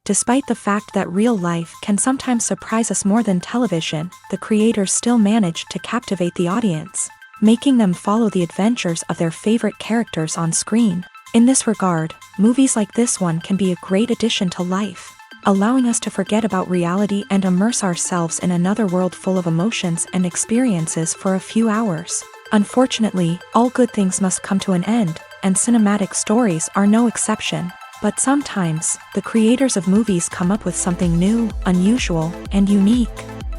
Despite the fact that real life can sometimes surprise us more than television, the creators still manage to captivate the audience, making them follow the adventures of their favorite characters on screen. In this regard, movies like this one can be a great addition to life, allowing us to forget about reality and immerse ourselves in another world full of emotions and experiences for a few hours. Unfortunately, all good things must come to an end, and cinematic stories are no exception. But sometimes, the creators of movies come up with something new, unusual, and unique.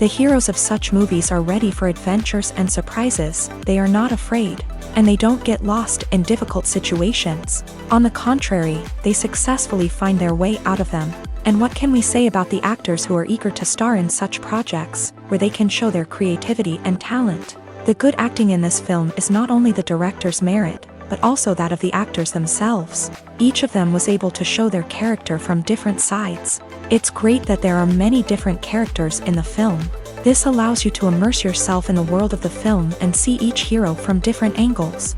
The heroes of such movies are ready for adventures and surprises, they are not afraid, and they don't get lost in difficult situations. On the contrary, they successfully find their way out of them. And what can we say about the actors who are eager to star in such projects, where they can show their creativity and talent? The good acting in this film is not only the director's merit, but also that of the actors themselves. Each of them was able to show their character from different sides. It's great that there are many different characters in the film. This allows you to immerse yourself in the world of the film and see each hero from different angles.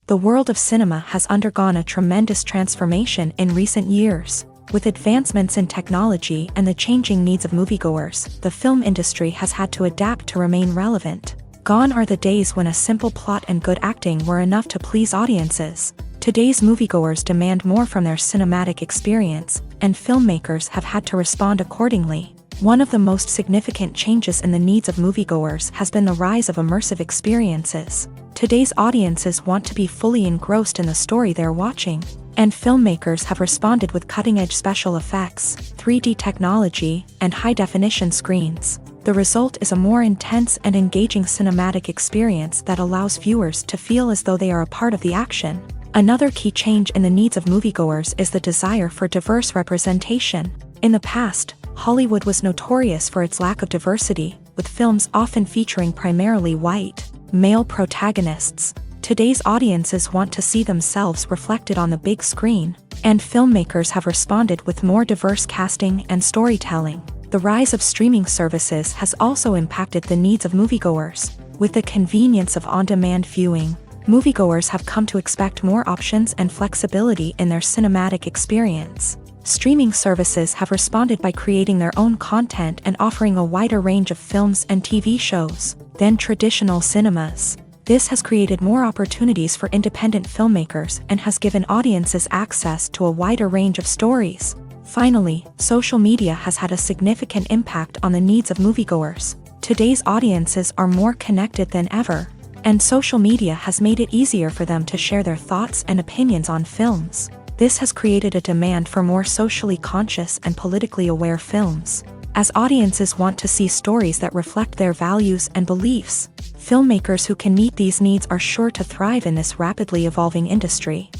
The world of cinema has undergone a tremendous transformation in recent years. With advancements in technology and the changing needs of moviegoers, the film industry has had to adapt to remain relevant. Gone are the days when a simple plot and good acting were enough to please audiences. Today's moviegoers demand more from their cinematic experience, and filmmakers have had to respond accordingly. One of the most significant changes in the needs of moviegoers has been the rise of immersive experiences. Today's audiences want to be fully engrossed in the story they're watching, and filmmakers have responded with cutting-edge special effects, 3D technology, and high-definition screens. The result is a more intense and engaging cinematic experience that allows viewers to feel as though they are a part of the action. Another key change in the needs of moviegoers is the desire for diverse representation. In the past, Hollywood was notorious for its lack of diversity, with films often featuring primarily white, male protagonists. Today's audiences want to see themselves reflected on the big screen, and filmmakers have responded with more diverse casting and storytelling. The rise of streaming services has also impacted the needs of moviegoers. With the convenience of on-demand viewing, moviegoers have come to expect more options and flexibility in their cinematic experience. Streaming services have responded by creating their own content and offering a wider range of films and TV shows than traditional cinemas. This has created more opportunities for independent filmmakers and has given audiences access to a wider range of stories. Finally, social media has had a significant impact on the needs of moviegoers. Today's audiences are more connected than ever, and social media has made it easier for them to share their thoughts and opinions on films. This has created a demand for more socially conscious and politically aware films. As audiences want to see stories that reflect their values and beliefs, filmmakers who can meet these needs are sure to thrive in this rapidly evolving industry.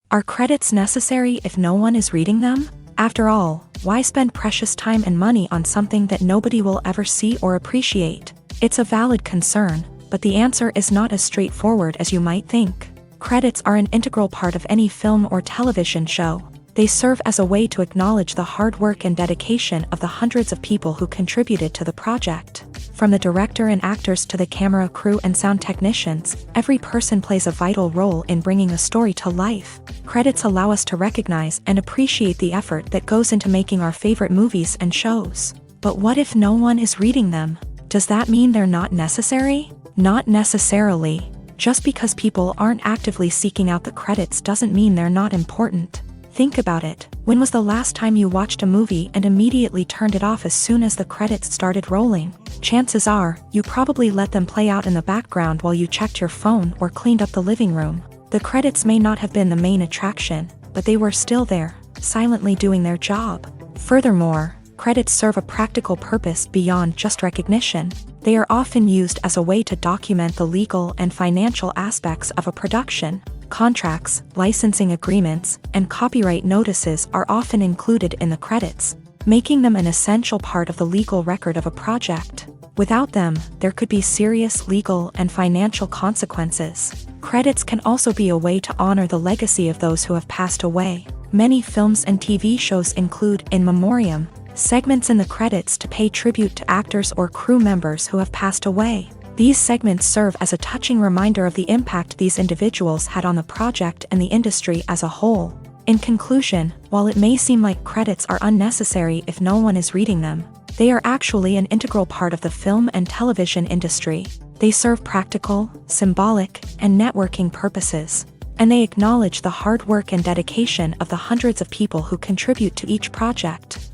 Are credits necessary if no one is reading them? After all, why spend precious time and money on something that nobody will ever see or appreciate? It's a valid concern, but the answer is not as straightforward as you might think. Credits are an integral part of any film or television show. They serve as a way to acknowledge the hard work and dedication of the hundreds of people who contributed to the project. From the director and actors to the camera crew and sound technicians, every person plays a vital role in bringing a story to life. Credits allow us to recognize and appreciate the effort that goes into making our favorite movies and shows. But what if no one is reading them? Does that mean they're not necessary? Not necessarily. Just because people aren't actively seeking out the credits doesn't mean they're not important. Think about it. When was the last time you watched a movie and immediately turned it off as soon as the credits started rolling? Chances are, you probably let them play out in the background while you checked your phone or cleaned up the living room. The credits may not have been the main attraction, but they were still there, silently doing their job. Furthermore, credits serve a practical purpose beyond just recognition. They are often used as a way to document the legal and financial aspects of a production. Contracts, licensing agreements, and copyright notices are often included in the credits, making them an essential part of the legal record of a project. Without them, there could be serious legal and financial consequences. Credits can also be a way to honor the legacy of those who have passed away. Many films and TV shows include in memoriam segments in the credits to pay tribute to actors or crew members who have passed away. These segments serve as a touching reminder of the impact these individuals had on the project and the industry as a whole. In conclusion, while it may seem like credits are unnecessary if no one is reading them, they are actually an integral part of the film and television industry. They serve practical, symbolic, and networking purposes, and they acknowledge the hard work and dedication of the hundreds of people who contribute to each project.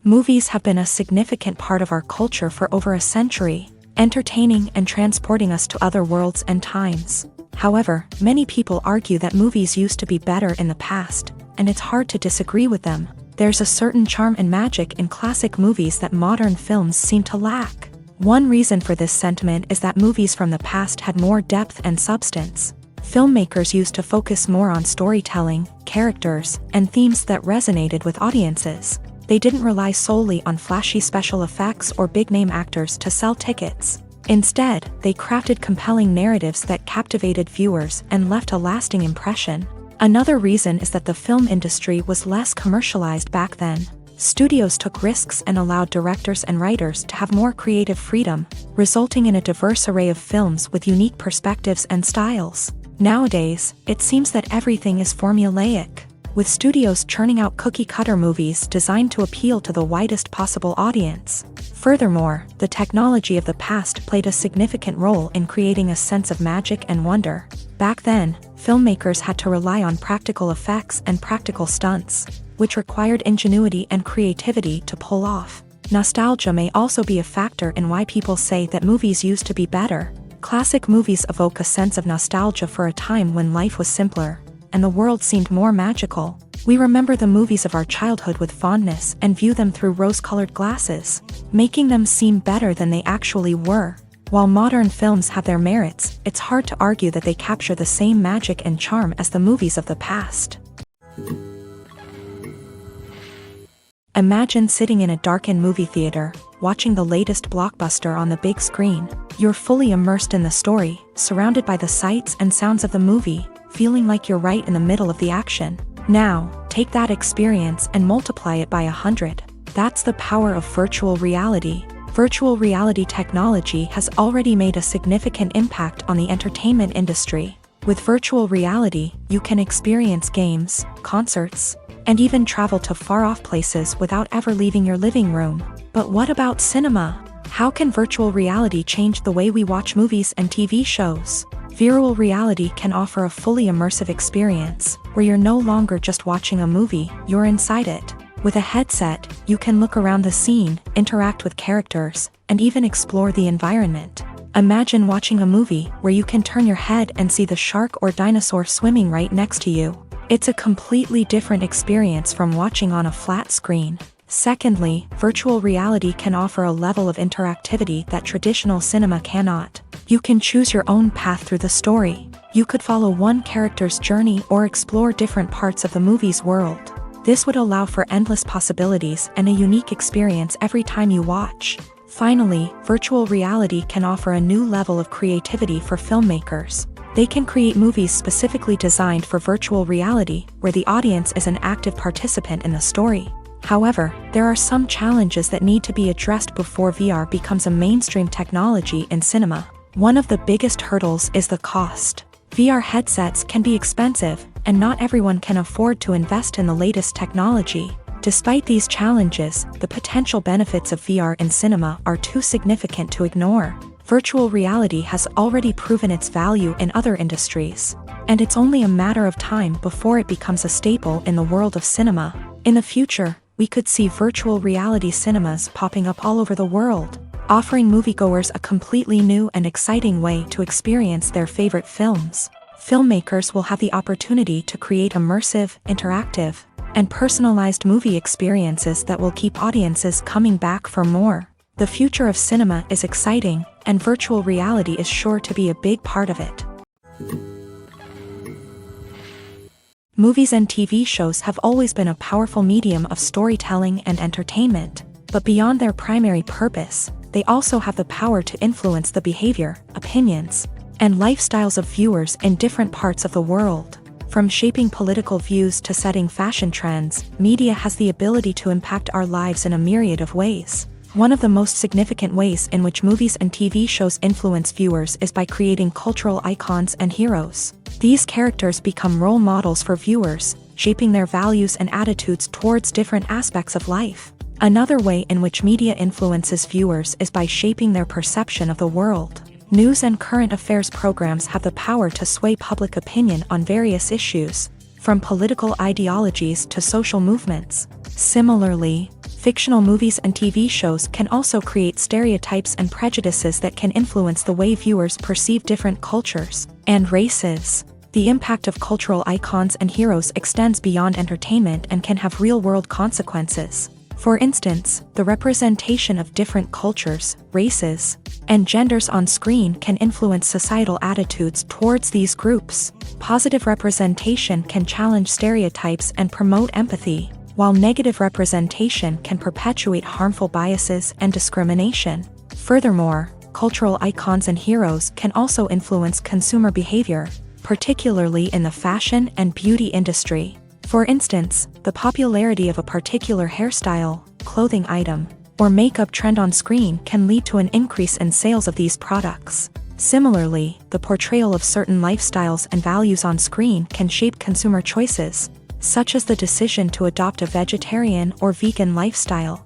Movies have been a significant part of our culture for over a century, entertaining and transporting us to other worlds and times. However, many people argue that movies used to be better in the past, and it's hard to disagree with them. There's a certain charm and magic in classic movies that modern films seem to lack. One reason for this sentiment is that movies from the past had more depth and substance. Filmmakers used to focus more on storytelling, characters, and themes that resonated with audiences. They didn't rely solely on flashy special effects or big-name actors to sell tickets. Instead, they crafted compelling narratives that captivated viewers and left a lasting impression. Another reason is that the film industry was less commercialized back then. Studios took risks and allowed directors and writers to have more creative freedom, resulting in a diverse array of films with unique perspectives and styles. Nowadays, it seems that everything is formulaic, with studios churning out cookie-cutter movies designed to appeal to the widest possible audience. Furthermore, the technology of the past played a significant role in creating a sense of magic and wonder. Back then, filmmakers had to rely on practical effects and practical stunts, which required ingenuity and creativity to pull off. Nostalgia may also be a factor in why people say that movies used to be better. Classic movies evoke a sense of nostalgia for a time when life was simpler, and the world seemed more magical. We remember the movies of our childhood with fondness and view them through rose-colored glasses, making them seem better than they actually were. While modern films have their merits, it's hard to argue that they capture the same magic and charm as the movies of the past. Imagine sitting in a darkened movie theater, watching the latest blockbuster on the big screen. You're fully immersed in the story, surrounded by the sights and sounds of the movie, feeling like you're right in the middle of the action. Now, take that experience and multiply it by 100. That's the power of virtual reality. Virtual reality technology has already made a significant impact on the entertainment industry. With virtual reality, you can experience games, concerts, and even travel to far-off places without ever leaving your living room. But what about cinema? How can virtual reality change the way we watch movies and TV shows? Virtual reality can offer a fully immersive experience, where you're no longer just watching a movie, you're inside it. With a headset, you can look around the scene, interact with characters, and even explore the environment. Imagine watching a movie where you can turn your head and see the shark or dinosaur swimming right next to you. It's a completely different experience from watching on a flat screen. Secondly, virtual reality can offer a level of interactivity that traditional cinema cannot. You can choose your own path through the story. You could follow one character's journey or explore different parts of the movie's world. This would allow for endless possibilities and a unique experience every time you watch. Finally, virtual reality can offer a new level of creativity for filmmakers. They can create movies specifically designed for virtual reality, where the audience is an active participant in the story. However, there are some challenges that need to be addressed before VR becomes a mainstream technology in cinema. One of the biggest hurdles is the cost. VR headsets can be expensive, and not everyone can afford to invest in the latest technology. Despite these challenges, the potential benefits of VR in cinema are too significant to ignore. Virtual reality has already proven its value in other industries, and it's only a matter of time before it becomes a staple in the world of cinema. In the future, we could see virtual reality cinemas popping up all over the world, offering moviegoers a completely new and exciting way to experience their favorite films. Filmmakers will have the opportunity to create immersive, interactive, and personalized movie experiences that will keep audiences coming back for more. The future of cinema is exciting, and virtual reality is sure to be a big part of it. Movies and TV shows have always been a powerful medium of storytelling and entertainment, but beyond their primary purpose, they also have the power to influence the behavior, opinions, and lifestyles of viewers in different parts of the world. From shaping political views to setting fashion trends, media has the ability to impact our lives in a myriad of ways. One of the most significant ways in which movies and TV shows influence viewers is by creating cultural icons and heroes. These characters become role models for viewers, shaping their values and attitudes towards different aspects of life. Another way in which media influences viewers is by shaping their perception of the world. News and current affairs programs have the power to sway public opinion on various issues, from political ideologies to social movements. Similarly, fictional movies and TV shows can also create stereotypes and prejudices that can influence the way viewers perceive different cultures and races. The impact of cultural icons and heroes extends beyond entertainment and can have real-world consequences. For instance, the representation of different cultures, races, and genders on screen can influence societal attitudes towards these groups. Positive representation can challenge stereotypes and promote empathy, while negative representation can perpetuate harmful biases and discrimination. Furthermore, cultural icons and heroes can also influence consumer behavior, particularly in the fashion and beauty industry. For instance, the popularity of a particular hairstyle, clothing item, or makeup trend on screen can lead to an increase in sales of these products. Similarly, the portrayal of certain lifestyles and values on screen can shape consumer choices, such as the decision to adopt a vegetarian or vegan lifestyle.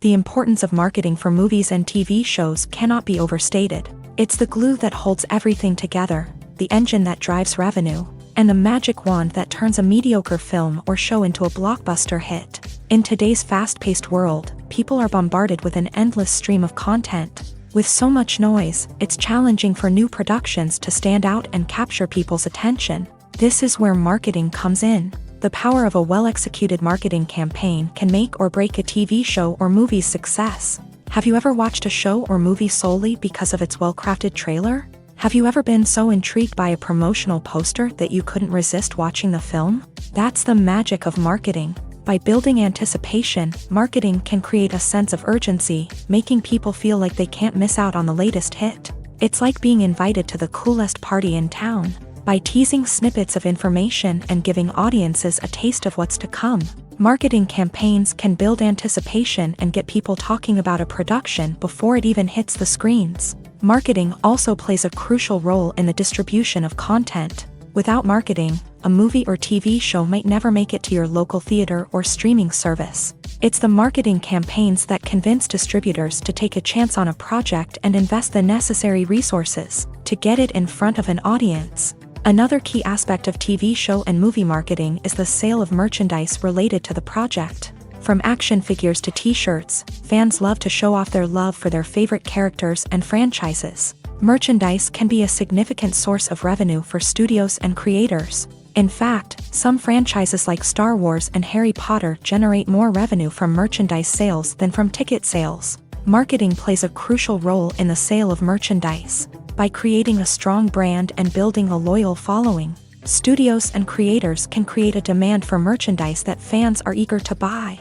The importance of marketing for movies and TV shows cannot be overstated. It's the glue that holds everything together, the engine that drives revenue, and the magic wand that turns a mediocre film or show into a blockbuster hit. In today's fast-paced world, people are bombarded with an endless stream of content. With so much noise, it's challenging for new productions to stand out and capture people's attention. This is where marketing comes in. The power of a well-executed marketing campaign can make or break a TV show or movie's success. Have you ever watched a show or movie solely because of its well-crafted trailer? Have you ever been so intrigued by a promotional poster that you couldn't resist watching the film? That's the magic of marketing. By building anticipation, marketing can create a sense of urgency, making people feel like they can't miss out on the latest hit. It's like being invited to the coolest party in town. By teasing snippets of information and giving audiences a taste of what's to come, marketing campaigns can build anticipation and get people talking about a production before it even hits the screens. Marketing also plays a crucial role in the distribution of content. Without marketing, a movie or TV show might never make it to your local theater or streaming service. It's the marketing campaigns that convince distributors to take a chance on a project and invest the necessary resources to get it in front of an audience. Another key aspect of TV show and movie marketing is the sale of merchandise related to the project. From action figures to t-shirts, fans love to show off their love for their favorite characters and franchises. Merchandise can be a significant source of revenue for studios and creators. In fact, some franchises like Star Wars and Harry Potter generate more revenue from merchandise sales than from ticket sales. Marketing plays a crucial role in the sale of merchandise. By creating a strong brand and building a loyal following, studios and creators can create a demand for merchandise that fans are eager to buy.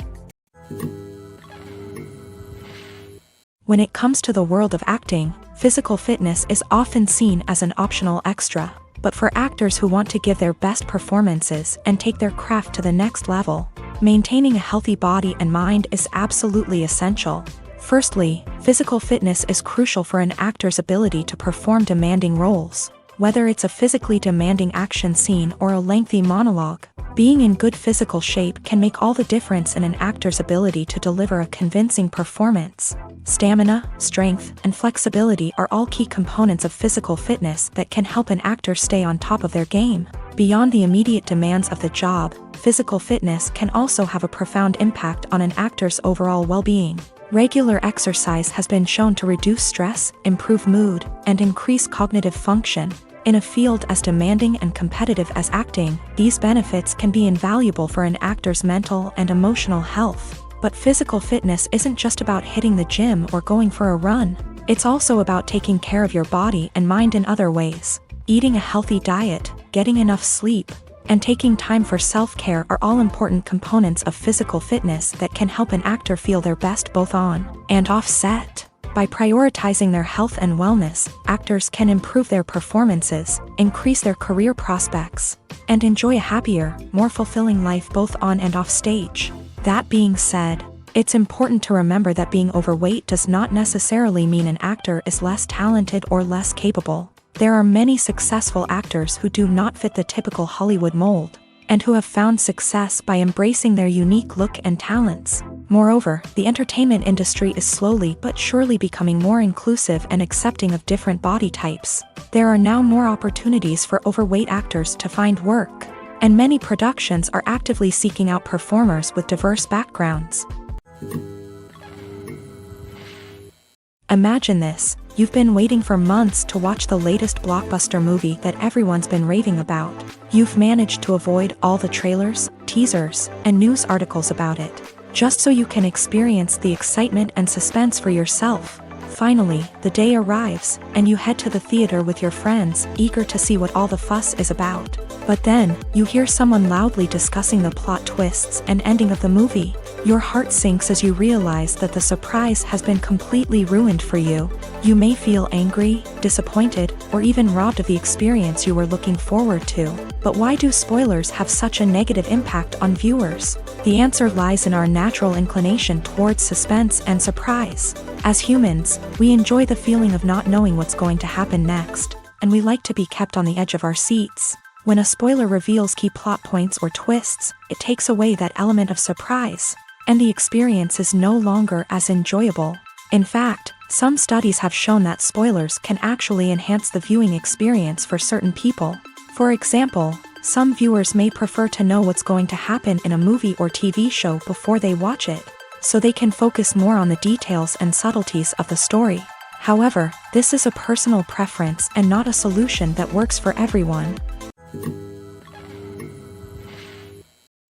When it comes to the world of acting, physical fitness is often seen as an optional extra. But for actors who want to give their best performances and take their craft to the next level, maintaining a healthy body and mind is absolutely essential. Firstly, physical fitness is crucial for an actor's ability to perform demanding roles. Whether it's a physically demanding action scene or a lengthy monologue, Being in good physical shape can make all the difference in an actor's ability to deliver a convincing performance. Stamina, strength, and flexibility are all key components of physical fitness that can help an actor stay on top of their game. Beyond the immediate demands of the job, physical fitness can also have a profound impact on an actor's overall well-being. Regular exercise has been shown to reduce stress, improve mood, and increase cognitive function. In a field as demanding and competitive as acting, these benefits can be invaluable for an actor's mental and emotional health. But physical fitness isn't just about hitting the gym or going for a run. It's also about taking care of your body and mind in other ways. Eating a healthy diet, getting enough sleep, and taking time for self-care are all important components of physical fitness that can help an actor feel their best both on and off set. By prioritizing their health and wellness, actors can improve their performances, increase their career prospects, and enjoy a happier, more fulfilling life both on and off stage. That being said, it's important to remember that being overweight does not necessarily mean an actor is less talented or less capable. There are many successful actors who do not fit the typical Hollywood mold, and who have found success by embracing their unique look and talents. Moreover, the entertainment industry is slowly but surely becoming more inclusive and accepting of different body types. There are now more opportunities for overweight actors to find work, and many productions are actively seeking out performers with diverse backgrounds. Imagine this: you've been waiting for months to watch the latest blockbuster movie that everyone's been raving about. You've managed to avoid all the trailers, teasers, and news articles about it, just so you can experience the excitement and suspense for yourself. Finally, the day arrives, and you head to the theater with your friends, eager to see what all the fuss is about. But then, you hear someone loudly discussing the plot twists and ending of the movie. Your heart sinks as you realize that the surprise has been completely ruined for you. You may feel angry, disappointed, or even robbed of the experience you were looking forward to. But why do spoilers have such a negative impact on viewers? The answer lies in our natural inclination towards suspense and surprise. As humans, we enjoy the feeling of not knowing what's going to happen next, and we like to be kept on the edge of our seats. When a spoiler reveals key plot points or twists, it takes away that element of surprise, and the experience is no longer as enjoyable. In fact, some studies have shown that spoilers can actually enhance the viewing experience for certain people. For example, some viewers may prefer to know what's going to happen in a movie or TV show before they watch it, so they can focus more on the details and subtleties of the story. However, this is a personal preference and not a solution that works for everyone.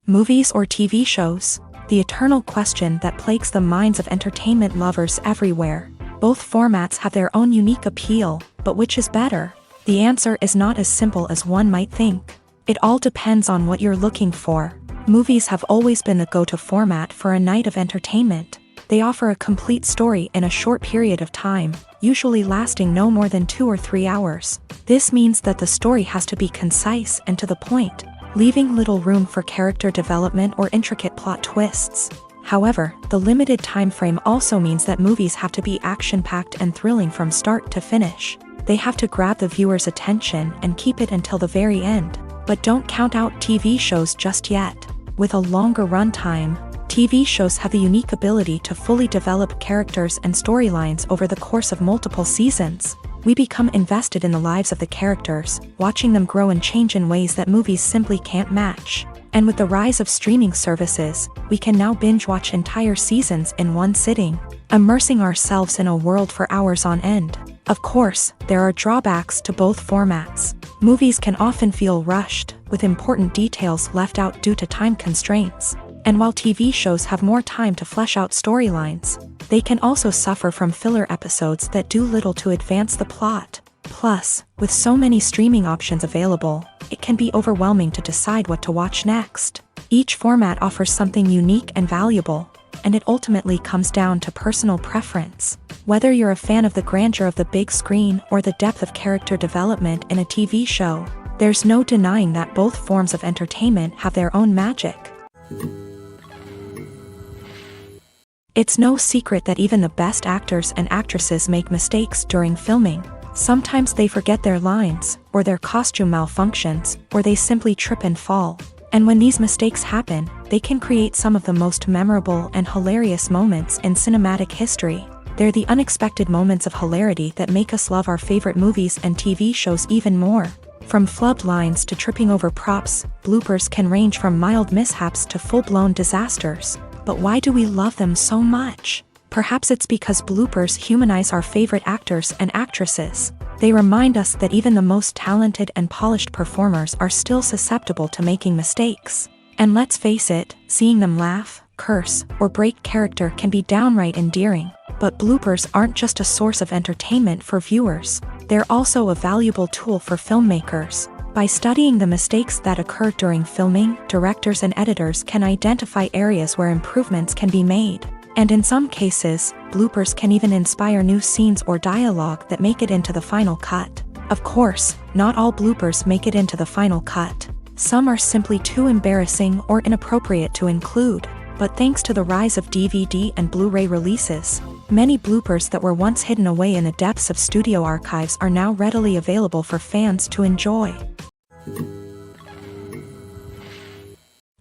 Movies or TV shows? The eternal question that plagues the minds of entertainment lovers everywhere. Both formats have their own unique appeal, but which is better? The answer is not as simple as one might think. It all depends on what you're looking for. Movies have always been the go-to format for a night of entertainment. They offer a complete story in a short period of time, usually lasting no more than 2 or 3 hours. This means that the story has to be concise and to the point, leaving little room for character development or intricate plot twists. However, the limited time frame also means that movies have to be action-packed and thrilling from start to finish. They have to grab the viewer's attention and keep it until the very end. But don't count out TV shows just yet. With a longer runtime, TV shows have the unique ability to fully develop characters and storylines over the course of multiple seasons. We become invested in the lives of the characters, watching them grow and change in ways that movies simply can't match. And with the rise of streaming services, we can now binge-watch entire seasons in one sitting, immersing ourselves in a world for hours on end. Of course, there are drawbacks to both formats. Movies can often feel rushed, with important details left out due to time constraints. And while TV shows have more time to flesh out storylines, they can also suffer from filler episodes that do little to advance the plot. Plus, with so many streaming options available, it can be overwhelming to decide what to watch next. Each format offers something unique and valuable, and it ultimately comes down to personal preference. Whether you're a fan of the grandeur of the big screen or the depth of character development in a TV show, there's no denying that both forms of entertainment have their own magic. It's no secret that even the best actors and actresses make mistakes during filming. Sometimes they forget their lines, or their costume malfunctions, or they simply trip and fall. And when these mistakes happen, they can create some of the most memorable and hilarious moments in cinematic history. They're the unexpected moments of hilarity that make us love our favorite movies and TV shows even more. From flubbed lines to tripping over props, bloopers can range from mild mishaps to full-blown disasters. But why do we love them so much? Perhaps it's because bloopers humanize our favorite actors and actresses. They remind us that even the most talented and polished performers are still susceptible to making mistakes. And let's face it, seeing them laugh, curse, or break character can be downright endearing. But bloopers aren't just a source of entertainment for viewers. They're also a valuable tool for filmmakers. By studying the mistakes that occur during filming, directors and editors can identify areas where improvements can be made. And in some cases, bloopers can even inspire new scenes or dialogue that make it into the final cut. Of course, not all bloopers make it into the final cut. Some are simply too embarrassing or inappropriate to include. But thanks to the rise of DVD and Blu-ray releases, many bloopers that were once hidden away in the depths of studio archives are now readily available for fans to enjoy.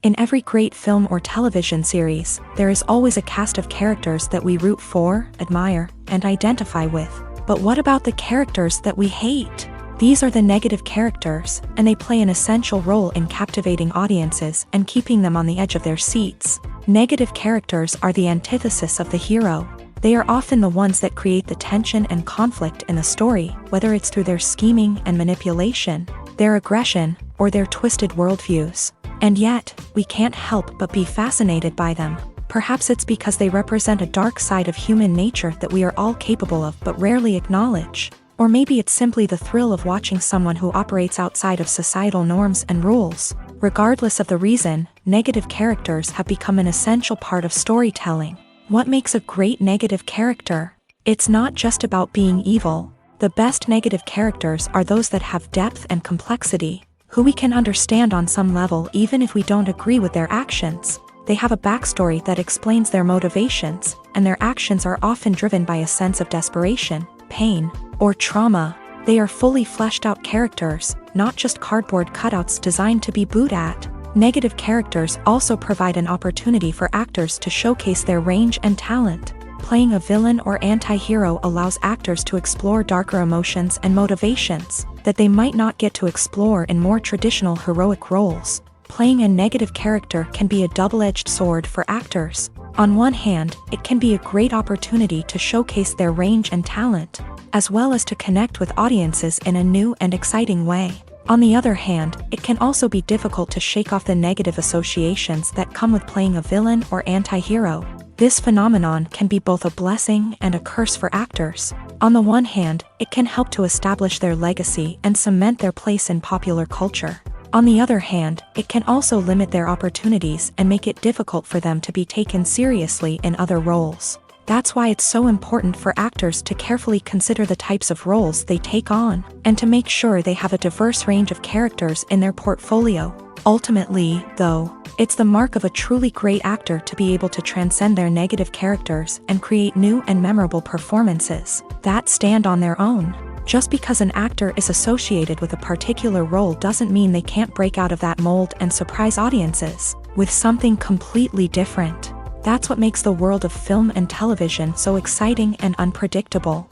In every great film or television series, there is always a cast of characters that we root for, admire, and identify with. But what about the characters that we hate? These are the negative characters, and they play an essential role in captivating audiences and keeping them on the edge of their seats. Negative characters are the antithesis of the hero. They are often the ones that create the tension and conflict in the story, whether it's through their scheming and manipulation, their aggression, or their twisted worldviews. And yet, we can't help but be fascinated by them. Perhaps it's because they represent a dark side of human nature that we are all capable of but rarely acknowledge. Or maybe it's simply the thrill of watching someone who operates outside of societal norms and rules. Regardless of the reason, negative characters have become an essential part of storytelling. What makes a great negative character? It's not just about being evil. The best negative characters are those that have depth and complexity, who we can understand on some level even if we don't agree with their actions. They have a backstory that explains their motivations, and their actions are often driven by a sense of desperation, pain, or trauma. They are fully fleshed out characters, not just cardboard cutouts designed to be booed at. Negative characters also provide an opportunity for actors to showcase their range and talent. Playing a villain or anti-hero allows actors to explore darker emotions and motivations that they might not get to explore in more traditional heroic roles. Playing a negative character can be a double-edged sword for actors. On one hand, it can be a great opportunity to showcase their range and talent, as well as to connect with audiences in a new and exciting way. On the other hand, it can also be difficult to shake off the negative associations that come with playing a villain or anti-hero. This phenomenon can be both a blessing and a curse for actors. On the one hand, it can help to establish their legacy and cement their place in popular culture. On the other hand, it can also limit their opportunities and make it difficult for them to be taken seriously in other roles. That's why it's so important for actors to carefully consider the types of roles they take on, and to make sure they have a diverse range of characters in their portfolio. Ultimately, though, it's the mark of a truly great actor to be able to transcend their negative characters and create new and memorable performances that stand on their own. Just because an actor is associated with a particular role doesn't mean they can't break out of that mold and surprise audiences with something completely different. That's what makes the world of film and television so exciting and unpredictable.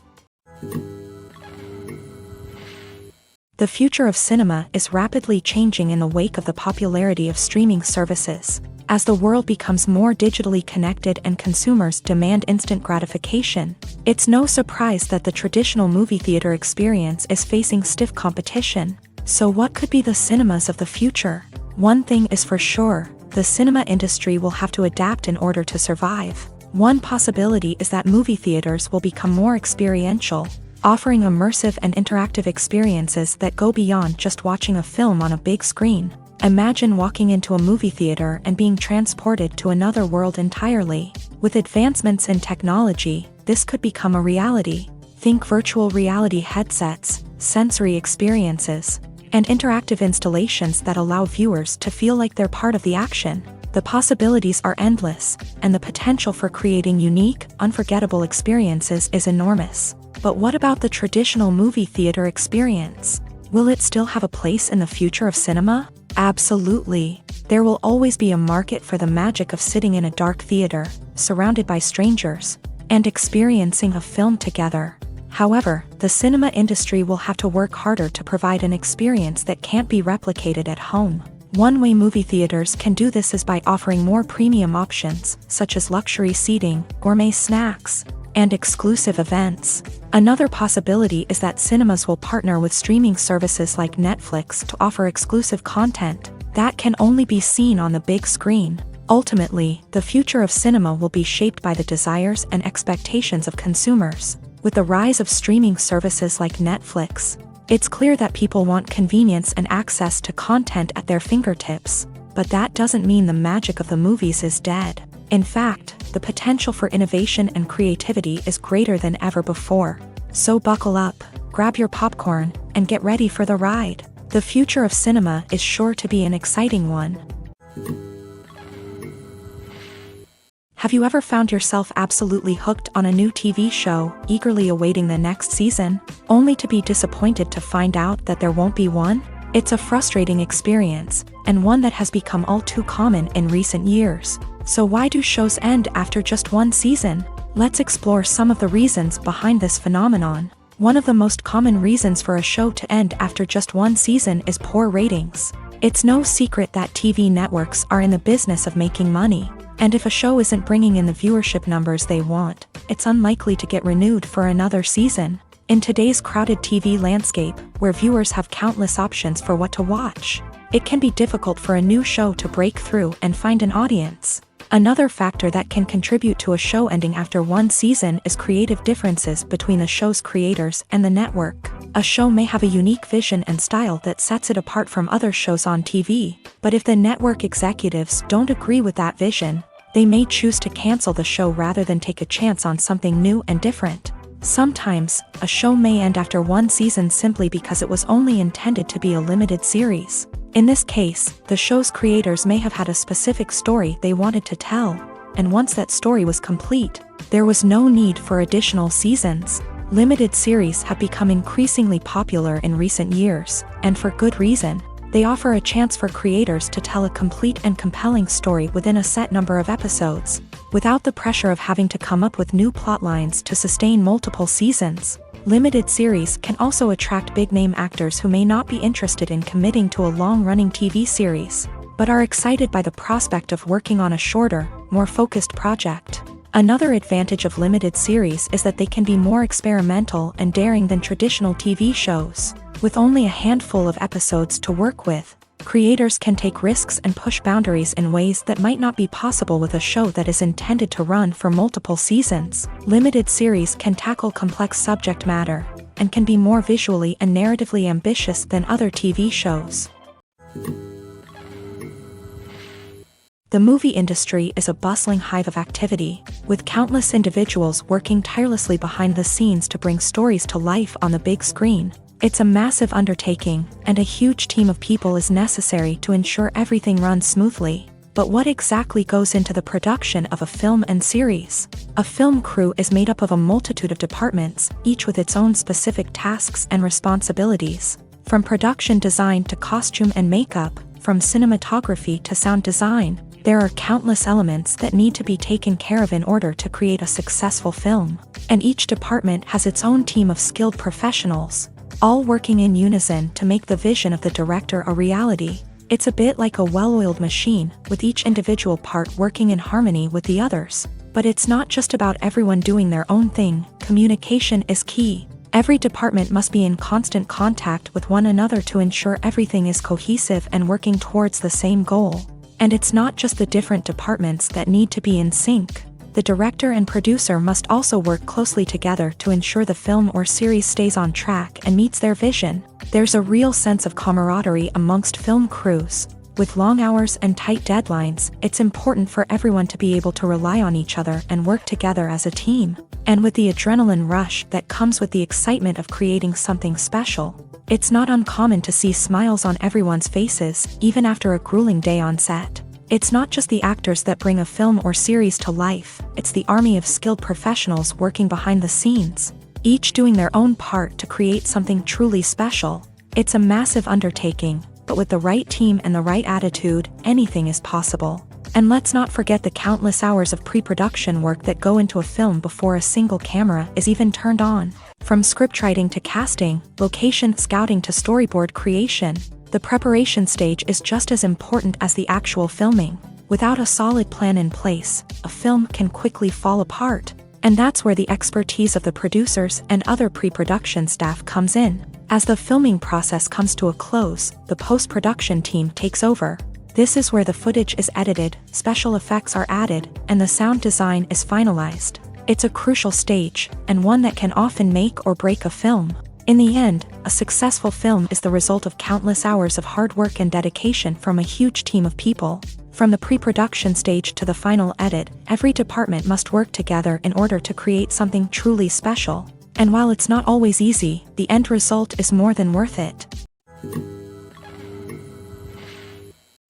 The future of cinema is rapidly changing in the wake of the popularity of streaming services. As the world becomes more digitally connected and consumers demand instant gratification, it's no surprise that the traditional movie theater experience is facing stiff competition. So what could be the cinemas of the future? One thing is for sure, the cinema industry will have to adapt in order to survive. One possibility is that movie theaters will become more experiential, offering immersive and interactive experiences that go beyond just watching a film on a big screen. Imagine walking into a movie theater and being transported to another world entirely. With advancements in technology, this could become a reality. Think virtual reality headsets, sensory experiences, and interactive installations that allow viewers to feel like they're part of the action. The possibilities are endless, and the potential for creating unique, unforgettable experiences is enormous. But what about the traditional movie theater experience? Will it still have a place in the future of cinema? Absolutely. There will always be a market for the magic of sitting in a dark theater, surrounded by strangers, and experiencing a film together. However, the cinema industry will have to work harder to provide an experience that can't be replicated at home. One way movie theaters can do this is by offering more premium options, such as luxury seating, gourmet snacks, and exclusive events. Another possibility is that cinemas will partner with streaming services like Netflix to offer exclusive content that can only be seen on the big screen. Ultimately, the future of cinema will be shaped by the desires and expectations of consumers. With the rise of streaming services like Netflix, it's clear that people want convenience and access to content at their fingertips. But that doesn't mean the magic of the movies is dead. In fact, the potential for innovation and creativity is greater than ever before. So buckle up, grab your popcorn, and get ready for the ride. The future of cinema is sure to be an exciting one. Have you ever found yourself absolutely hooked on a new TV show, eagerly awaiting the next season, only to be disappointed to find out that there won't be one? It's a frustrating experience, and one that has become all too common in recent years. So why do shows end after just one season? Let's explore some of the reasons behind this phenomenon. One of the most common reasons for a show to end after just one season is poor ratings. It's no secret that TV networks are in the business of making money. And if a show isn't bringing in the viewership numbers they want, it's unlikely to get renewed for another season. In today's crowded TV landscape, where viewers have countless options for what to watch, it can be difficult for a new show to break through and find an audience. Another factor that can contribute to a show ending after one season is creative differences between the show's creators and the network. A show may have a unique vision and style that sets it apart from other shows on TV, but if the network executives don't agree with that vision, they may choose to cancel the show rather than take a chance on something new and different. Sometimes, a show may end after one season simply because it was only intended to be a limited series. In this case, the show's creators may have had a specific story they wanted to tell, and once that story was complete, there was no need for additional seasons. Limited series have become increasingly popular in recent years, and for good reason. They offer a chance for creators to tell a complete and compelling story within a set number of episodes, without the pressure of having to come up with new plotlines to sustain multiple seasons. Limited series can also attract big-name actors who may not be interested in committing to a long-running TV series, but are excited by the prospect of working on a shorter, more focused project. Another advantage of limited series is that they can be more experimental and daring than traditional TV shows. With only a handful of episodes to work with, creators can take risks and push boundaries in ways that might not be possible with a show that is intended to run for multiple seasons. Limited series can tackle complex subject matter, and can be more visually and narratively ambitious than other TV shows. The movie industry is a bustling hive of activity, with countless individuals working tirelessly behind the scenes to bring stories to life on the big screen. It's a massive undertaking, and a huge team of people is necessary to ensure everything runs smoothly. But what exactly goes into the production of a film and series? A film crew is made up of a multitude of departments, each with its own specific tasks and responsibilities. From production design to costume and makeup, from cinematography to sound design, there are countless elements that need to be taken care of in order to create a successful film. And each department has its own team of skilled professionals, all working in unison to make the vision of the director a reality. It's a bit like a well-oiled machine, with each individual part working in harmony with the others. But it's not just about everyone doing their own thing. Communication is key. Every department must be in constant contact with one another to ensure everything is cohesive and working towards the same goal. And it's not just the different departments that need to be in sync. The director and producer must also work closely together to ensure the film or series stays on track and meets their vision. There's a real sense of camaraderie amongst film crews. With long hours and tight deadlines, it's important for everyone to be able to rely on each other and work together as a team. And with the adrenaline rush that comes with the excitement of creating something special, it's not uncommon to see smiles on everyone's faces, even after a grueling day on set. It's not just the actors that bring a film or series to life, it's the army of skilled professionals working behind the scenes, each doing their own part to create something truly special. It's a massive undertaking, but with the right team and the right attitude, anything is possible. And let's not forget the countless hours of pre-production work that go into a film before a single camera is even turned on. From scriptwriting to casting, location scouting to storyboard creation, the preparation stage is just as important as the actual filming. Without a solid plan in place, a film can quickly fall apart. And that's where the expertise of the producers and other pre-production staff comes in. As the filming process comes to a close, the post-production team takes over. This is where the footage is edited, special effects are added, and the sound design is finalized. It's a crucial stage, and one that can often make or break a film. In the end, a successful film is the result of countless hours of hard work and dedication from a huge team of people. From the pre-production stage to the final edit, every department must work together in order to create something truly special. And while it's not always easy, the end result is more than worth it.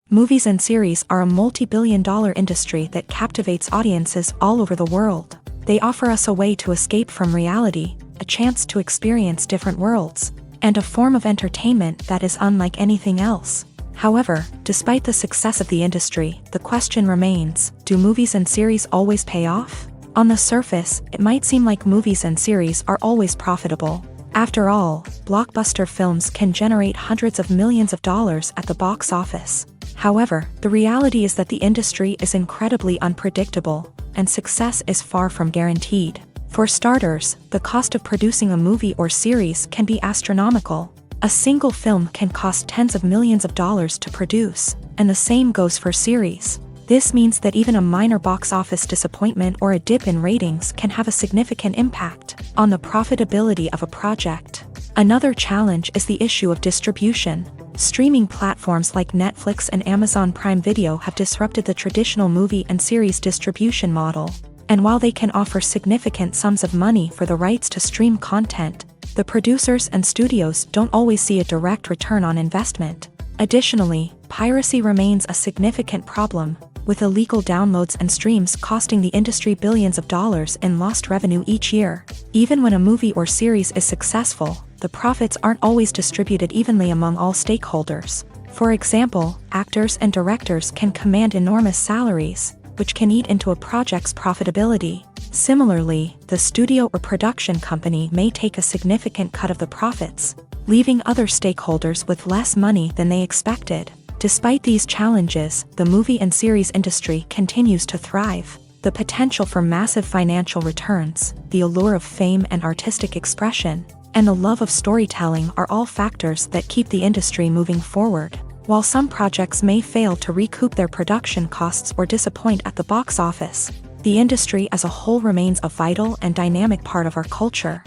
Movies and series are a multi-billion-dollar industry that captivates audiences all over the world. They offer us a way to escape from reality, a chance to experience different worlds, and a form of entertainment that is unlike anything else. However, despite the success of the industry, the question remains, do movies and series always pay off? On the surface, it might seem like movies and series are always profitable. After all, blockbuster films can generate hundreds of millions of dollars at the box office. However, the reality is that the industry is incredibly unpredictable, and success is far from guaranteed. For starters, the cost of producing a movie or series can be astronomical. A single film can cost tens of millions of dollars to produce, and the same goes for series. This means that even a minor box office disappointment or a dip in ratings can have a significant impact on the profitability of a project. Another challenge is the issue of distribution. Streaming platforms like Netflix and Amazon Prime Video have disrupted the traditional movie and series distribution model. And while they can offer significant sums of money for the rights to stream content, the producers and studios don't always see a direct return on investment. Additionally, piracy remains a significant problem, with illegal downloads and streams costing the industry billions of dollars in lost revenue each year. Even when a movie or series is successful, the profits aren't always distributed evenly among all stakeholders. For example, actors and directors can command enormous salaries, which can eat into a project's profitability. Similarly, the studio or production company may take a significant cut of the profits, leaving other stakeholders with less money than they expected. Despite these challenges, the movie and series industry continues to thrive. The potential for massive financial returns, the allure of fame and artistic expression, and the love of storytelling are all factors that keep the industry moving forward. While some projects may fail to recoup their production costs or disappoint at the box office, the industry as a whole remains a vital and dynamic part of our culture.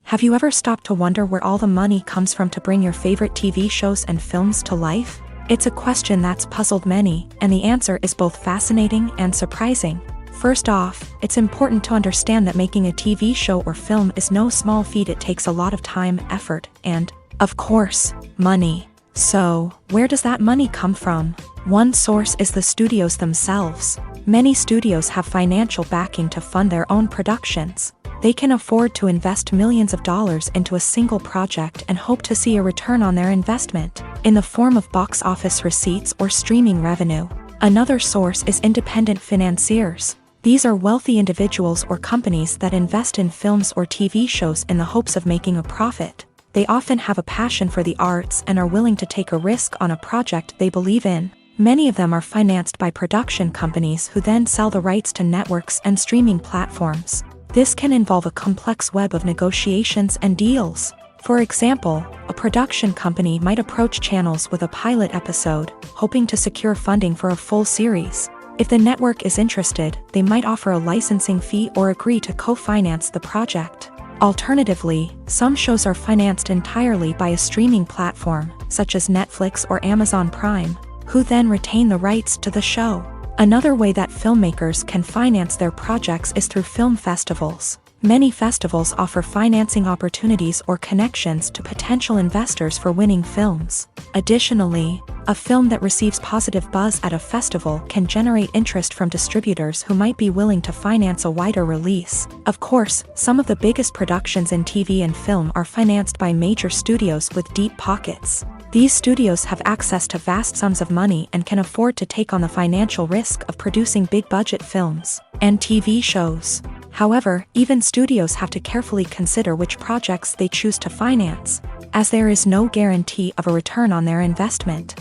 Have you ever stopped to wonder where all the money comes from to bring your favorite TV shows and films to life? It's a question that's puzzled many, and the answer is both fascinating and surprising. First off, it's important to understand that making a TV show or film is no small feat. It takes a lot of time, effort, and, of course, money. So, where does that money come from? One source is the studios themselves. Many studios have financial backing to fund their own productions. They can afford to invest millions of dollars into a single project and hope to see a return on their investment, in the form of box office receipts or streaming revenue. Another source is independent financiers. These are wealthy individuals or companies that invest in films or TV shows in the hopes of making a profit. They often have a passion for the arts and are willing to take a risk on a project they believe in. Many of them are financed by production companies who then sell the rights to networks and streaming platforms. This can involve a complex web of negotiations and deals. For example, a production company might approach channels with a pilot episode, hoping to secure funding for a full series. If the network is interested, they might offer a licensing fee or agree to co-finance the project. Alternatively, some shows are financed entirely by a streaming platform, such as Netflix or Amazon Prime, who then retain the rights to the show. Another way that filmmakers can finance their projects is through film festivals. Many festivals offer financing opportunities or connections to potential investors for winning films. Additionally, a film that receives positive buzz at a festival can generate interest from distributors who might be willing to finance a wider release. Of course, some of the biggest productions in TV and film are financed by major studios with deep pockets. These studios have access to vast sums of money and can afford to take on the financial risk of producing big-budget films and TV shows. However, even studios have to carefully consider which projects they choose to finance, as there is no guarantee of a return on their investment.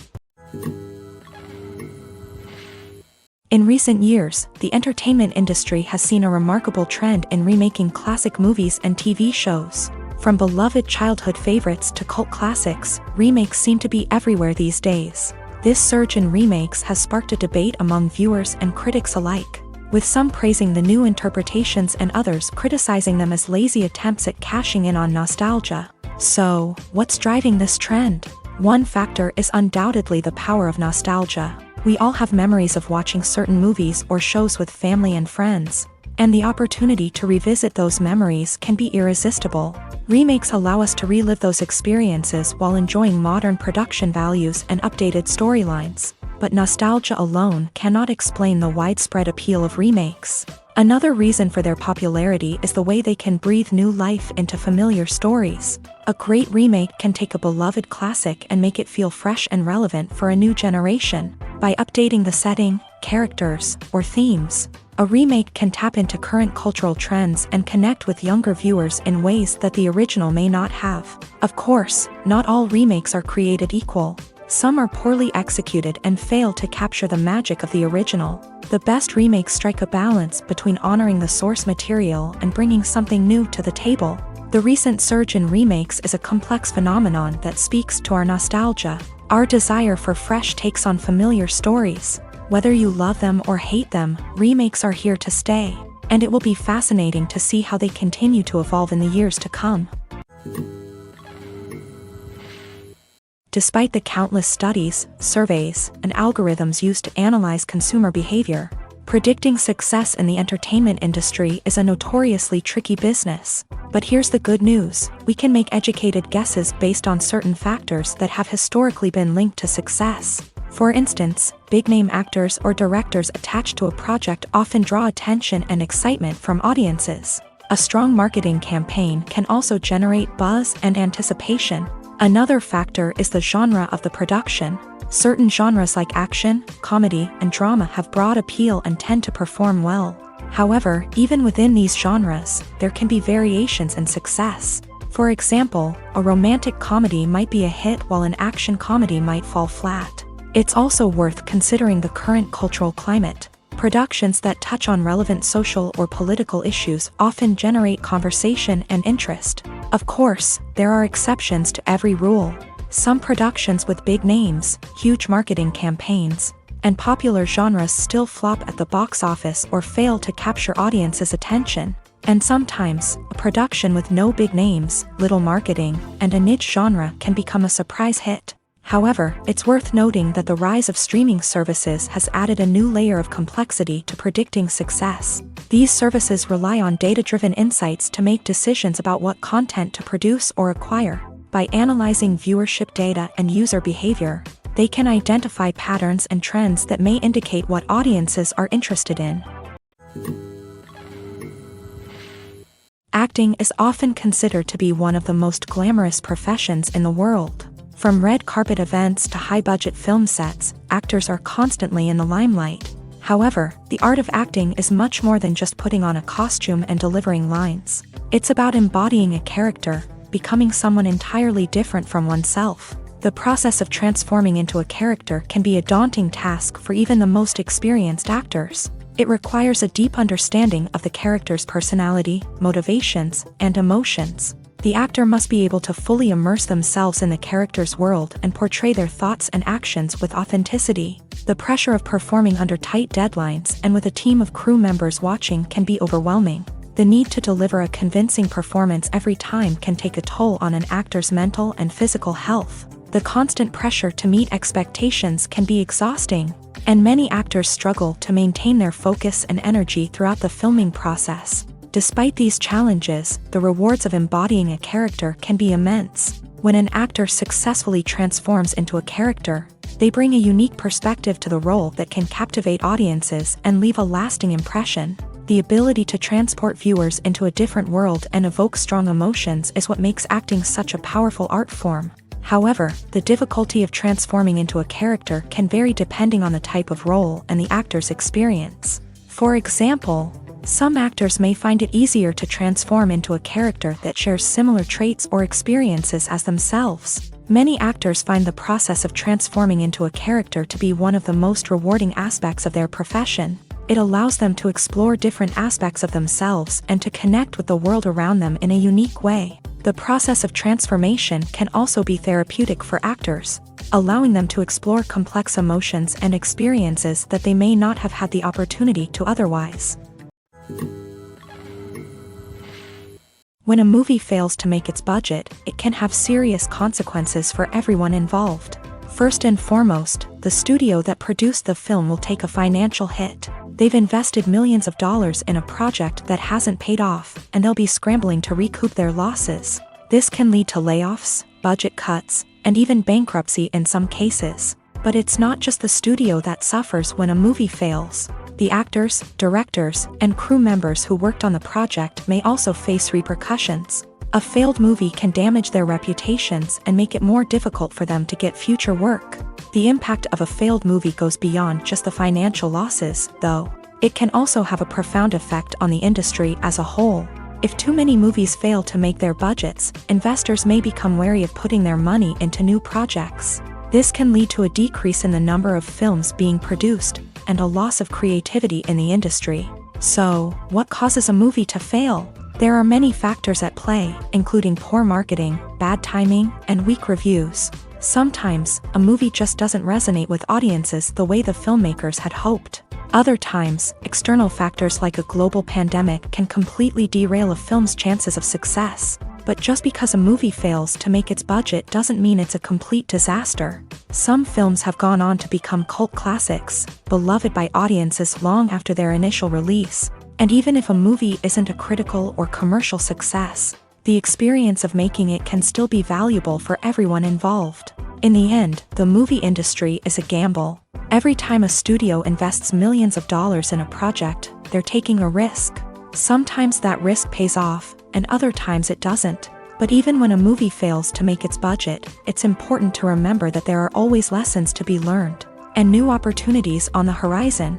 In recent years, the entertainment industry has seen a remarkable trend in remaking classic movies and TV shows. From beloved childhood favorites to cult classics, remakes seem to be everywhere these days. This surge in remakes has sparked a debate among viewers and critics alike, with some praising the new interpretations and others criticizing them as lazy attempts at cashing in on nostalgia. So, what's driving this trend? One factor is undoubtedly the power of nostalgia. We all have memories of watching certain movies or shows with family and friends, and the opportunity to revisit those memories can be irresistible. Remakes allow us to relive those experiences while enjoying modern production values and updated storylines. But nostalgia alone cannot explain the widespread appeal of remakes. Another reason for their popularity is the way they can breathe new life into familiar stories. A great remake can take a beloved classic and make it feel fresh and relevant for a new generation. By updating the setting, characters, or themes, a remake can tap into current cultural trends and connect with younger viewers in ways that the original may not have. Of course, not all remakes are created equal. Some are poorly executed and fail to capture the magic of the original. The best remakes strike a balance between honoring the source material and bringing something new to the table. The recent surge in remakes is a complex phenomenon that speaks to our nostalgia, our desire for fresh takes on familiar stories. Whether you love them or hate them, remakes are here to stay, and it will be fascinating to see how they continue to evolve in the years to come. Despite the countless studies, surveys, and algorithms used to analyze consumer behavior, predicting success in the entertainment industry is a notoriously tricky business. But here's the good news: we can make educated guesses based on certain factors that have historically been linked to success. For instance, big-name actors or directors attached to a project often draw attention and excitement from audiences. A strong marketing campaign can also generate buzz and anticipation. Another factor is the genre of the production. Certain genres like action, comedy, and drama have broad appeal and tend to perform well. However, even within these genres, there can be variations in success. For example, a romantic comedy might be a hit while an action comedy might fall flat. It's also worth considering the current cultural climate. Productions that touch on relevant social or political issues often generate conversation and interest. Of course, there are exceptions to every rule. Some productions with big names, huge marketing campaigns, and popular genres still flop at the box office or fail to capture audiences' attention. And sometimes, a production with no big names, little marketing, and a niche genre can become a surprise hit. However, it's worth noting that the rise of streaming services has added a new layer of complexity to predicting success. These services rely on data-driven insights to make decisions about what content to produce or acquire. By analyzing viewership data and user behavior, they can identify patterns and trends that may indicate what audiences are interested in. Acting is often considered to be one of the most glamorous professions in the world. From red carpet events to high-budget film sets, actors are constantly in the limelight. However, the art of acting is much more than just putting on a costume and delivering lines. It's about embodying a character, becoming someone entirely different from oneself. The process of transforming into a character can be a daunting task for even the most experienced actors. It requires a deep understanding of the character's personality, motivations, and emotions. The actor must be able to fully immerse themselves in the character's world and portray their thoughts and actions with authenticity. The pressure of performing under tight deadlines and with a team of crew members watching can be overwhelming. The need to deliver a convincing performance every time can take a toll on an actor's mental and physical health. The constant pressure to meet expectations can be exhausting, and many actors struggle to maintain their focus and energy throughout the filming process. Despite these challenges, the rewards of embodying a character can be immense. When an actor successfully transforms into a character, they bring a unique perspective to the role that can captivate audiences and leave a lasting impression. The ability to transport viewers into a different world and evoke strong emotions is what makes acting such a powerful art form. However, the difficulty of transforming into a character can vary depending on the type of role and the actor's experience. For example, some actors may find it easier to transform into a character that shares similar traits or experiences as themselves. Many actors find the process of transforming into a character to be one of the most rewarding aspects of their profession. It allows them to explore different aspects of themselves and to connect with the world around them in a unique way. The process of transformation can also be therapeutic for actors, allowing them to explore complex emotions and experiences that they may not have had the opportunity to otherwise. When a movie fails to make its budget, it can have serious consequences for everyone involved. First and foremost, the studio that produced the film will take a financial hit. They've invested millions of dollars in a project that hasn't paid off, and they'll be scrambling to recoup their losses. This can lead to layoffs, budget cuts, and even bankruptcy in some cases. But it's not just the studio that suffers when a movie fails. The actors, directors, and crew members who worked on the project may also face repercussions. A failed movie can damage their reputations and make it more difficult for them to get future work. The impact of a failed movie goes beyond just the financial losses, though. It can also have a profound effect on the industry as a whole. If too many movies fail to make their budgets, investors may become wary of putting their money into new projects. This can lead to a decrease in the number of films being produced, and a loss of creativity in the industry. So, what causes a movie to fail? There are many factors at play, including poor marketing, bad timing, and weak reviews. Sometimes, a movie just doesn't resonate with audiences the way the filmmakers had hoped. Other times, external factors like a global pandemic can completely derail a film's chances of success. But just because a movie fails to make its budget doesn't mean it's a complete disaster. Some films have gone on to become cult classics, beloved by audiences long after their initial release. And even if a movie isn't a critical or commercial success, the experience of making it can still be valuable for everyone involved. In the end, the movie industry is a gamble. Every time a studio invests millions of dollars in a project, they're taking a risk. Sometimes that risk pays off, and other times it doesn't. But even when a movie fails to make its budget, it's important to remember that there are always lessons to be learned, and new opportunities on the horizon.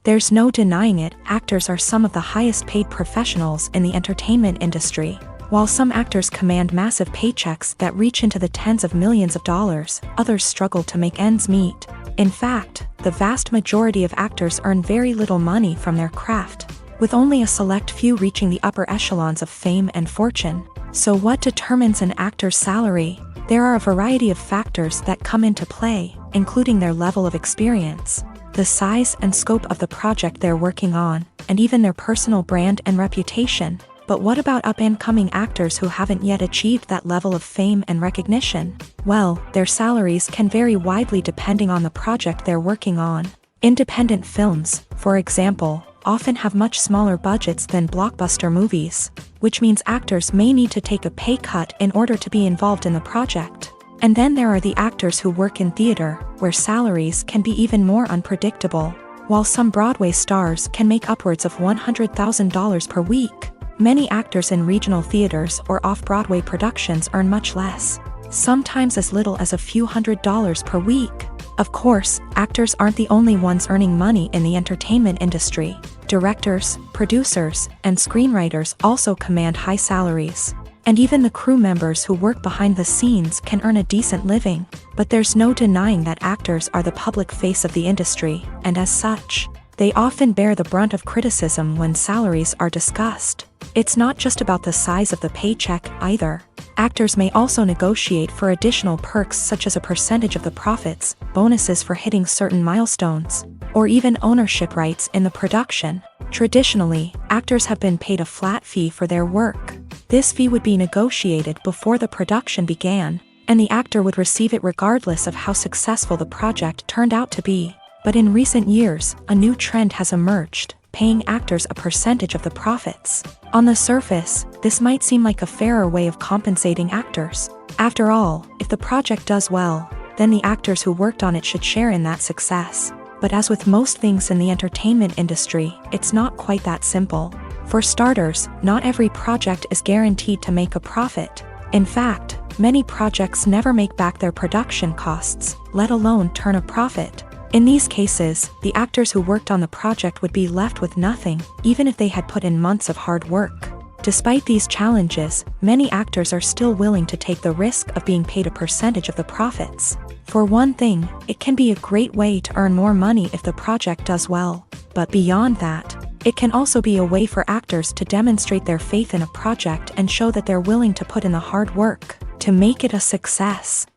There's no denying it, actors are some of the highest paid professionals in the entertainment industry. While some actors command massive paychecks that reach into the tens of millions of dollars, others struggle to make ends meet. In fact, the vast majority of actors earn very little money from their craft, with only a select few reaching the upper echelons of fame and fortune. So what determines an actor's salary? There are a variety of factors that come into play, including their level of experience, the size and scope of the project they're working on, and even their personal brand and reputation. But what about up-and-coming actors who haven't yet achieved that level of fame and recognition? Well, their salaries can vary widely depending on the project they're working on. Independent films, for example, often have much smaller budgets than blockbuster movies, which means actors may need to take a pay cut in order to be involved in the project. And then there are the actors who work in theater, where salaries can be even more unpredictable. While some Broadway stars can make upwards of $100,000 per week, many actors in regional theaters or off-Broadway productions earn much less, sometimes as little as a few $100s per week. Of course, actors aren't the only ones earning money in the entertainment industry. Directors, producers, and screenwriters also command high salaries. And even the crew members who work behind the scenes can earn a decent living. But there's no denying that actors are the public face of the industry, and as such, they often bear the brunt of criticism when salaries are discussed. It's not just about the size of the paycheck either. Actors may also negotiate for additional perks such as a percentage of the profits, bonuses for hitting certain milestones, or even ownership rights in the production. Traditionally, actors have been paid a flat fee for their work. This fee would be negotiated before the production began, and the actor would receive it regardless of how successful the project turned out to be. But in recent years, a new trend has emerged, paying actors a percentage of the profits. On the surface, this might seem like a fairer way of compensating actors. After all, if the project does well, then the actors who worked on it should share in that success. But as with most things in the entertainment industry, it's not quite that simple. For starters, not every project is guaranteed to make a profit. In fact, many projects never make back their production costs, let alone turn a profit. In these cases, the actors who worked on the project would be left with nothing, even if they had put in months of hard work. Despite these challenges, many actors are still willing to take the risk of being paid a percentage of the profits. For one thing, it can be a great way to earn more money if the project does well. But beyond that, it can also be a way for actors to demonstrate their faith in a project and show that they're willing to put in the hard work to make it a success.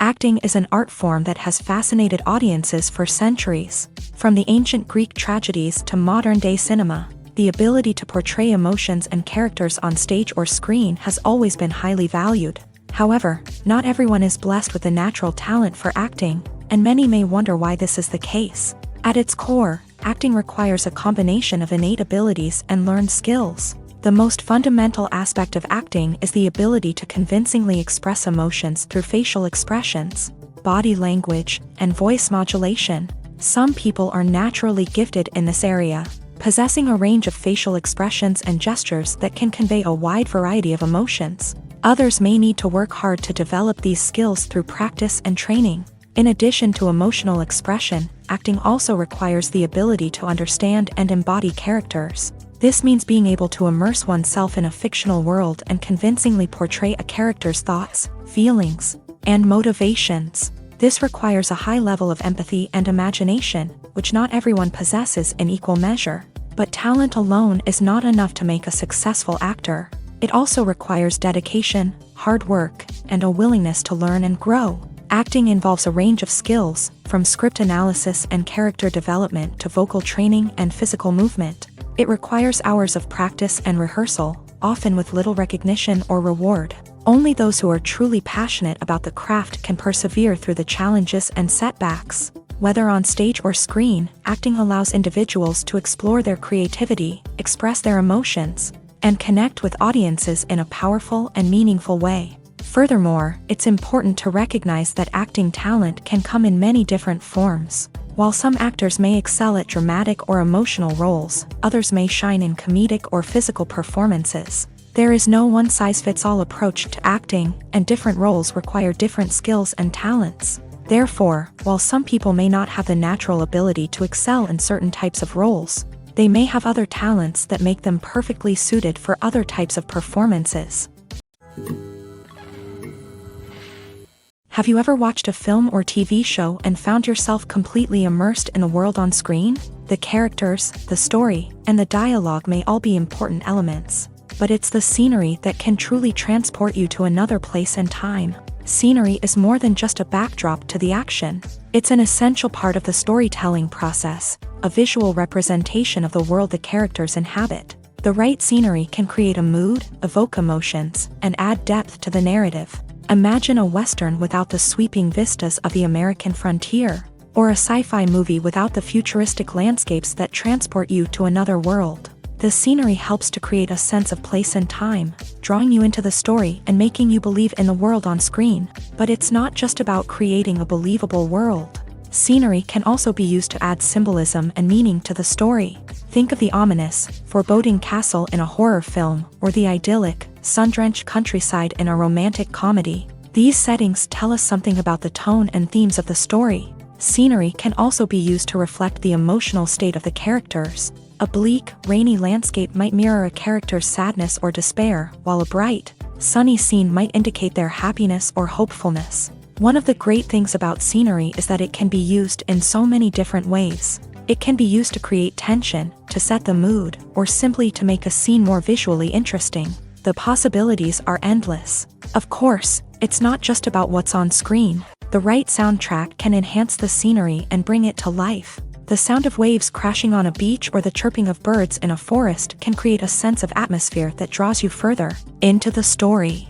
Acting is an art form that has fascinated audiences for centuries. From the ancient Greek tragedies to modern-day cinema, the ability to portray emotions and characters on stage or screen has always been highly valued. However, not everyone is blessed with a natural talent for acting, and many may wonder why this is the case. At its core, acting requires a combination of innate abilities and learned skills. The most fundamental aspect of acting is the ability to convincingly express emotions through facial expressions, body language, and voice modulation. Some people are naturally gifted in this area, possessing a range of facial expressions and gestures that can convey a wide variety of emotions. Others may need to work hard to develop these skills through practice and training. In addition to emotional expression, acting also requires the ability to understand and embody characters. This means being able to immerse oneself in a fictional world and convincingly portray a character's thoughts, feelings, and motivations. This requires a high level of empathy and imagination, which not everyone possesses in equal measure. But talent alone is not enough to make a successful actor. It also requires dedication, hard work, and a willingness to learn and grow. Acting involves a range of skills, from script analysis and character development to vocal training and physical movement. It requires hours of practice and rehearsal, often with little recognition or reward. Only those who are truly passionate about the craft can persevere through the challenges and setbacks. Whether on stage or screen, acting allows individuals to explore their creativity, express their emotions, and connect with audiences in a powerful and meaningful way. Furthermore, it's important to recognize that acting talent can come in many different forms. While some actors may excel at dramatic or emotional roles, others may shine in comedic or physical performances. There is no one-size-fits-all approach to acting, and different roles require different skills and talents. Therefore, while some people may not have the natural ability to excel in certain types of roles, they may have other talents that make them perfectly suited for other types of performances. Have you ever watched a film or TV show and found yourself completely immersed in the world on screen? The characters, the story, and the dialogue may all be important elements, but it's the scenery that can truly transport you to another place and time. Scenery is more than just a backdrop to the action. It's an essential part of the storytelling process, a visual representation of the world the characters inhabit. The right scenery can create a mood, evoke emotions, and add depth to the narrative. Imagine a Western without the sweeping vistas of the American frontier, or a sci-fi movie without the futuristic landscapes that transport you to another world. The scenery helps to create a sense of place and time, drawing you into the story and making you believe in the world on screen. But it's not just about creating a believable world. Scenery can also be used to add symbolism and meaning to the story. Think of the ominous, foreboding castle in a horror film, or the idyllic, sun-drenched countryside in a romantic comedy. These settings tell us something about the tone and themes of the story. Scenery can also be used to reflect the emotional state of the characters. A bleak, rainy landscape might mirror a character's sadness or despair, while a bright, sunny scene might indicate their happiness or hopefulness. One of the great things about scenery is that it can be used in so many different ways. It can be used to create tension, to set the mood, or simply to make a scene more visually interesting. The possibilities are endless. Of course, it's not just about what's on screen. The right soundtrack can enhance the scenery and bring it to life. The sound of waves crashing on a beach or the chirping of birds in a forest can create a sense of atmosphere that draws you further into the story.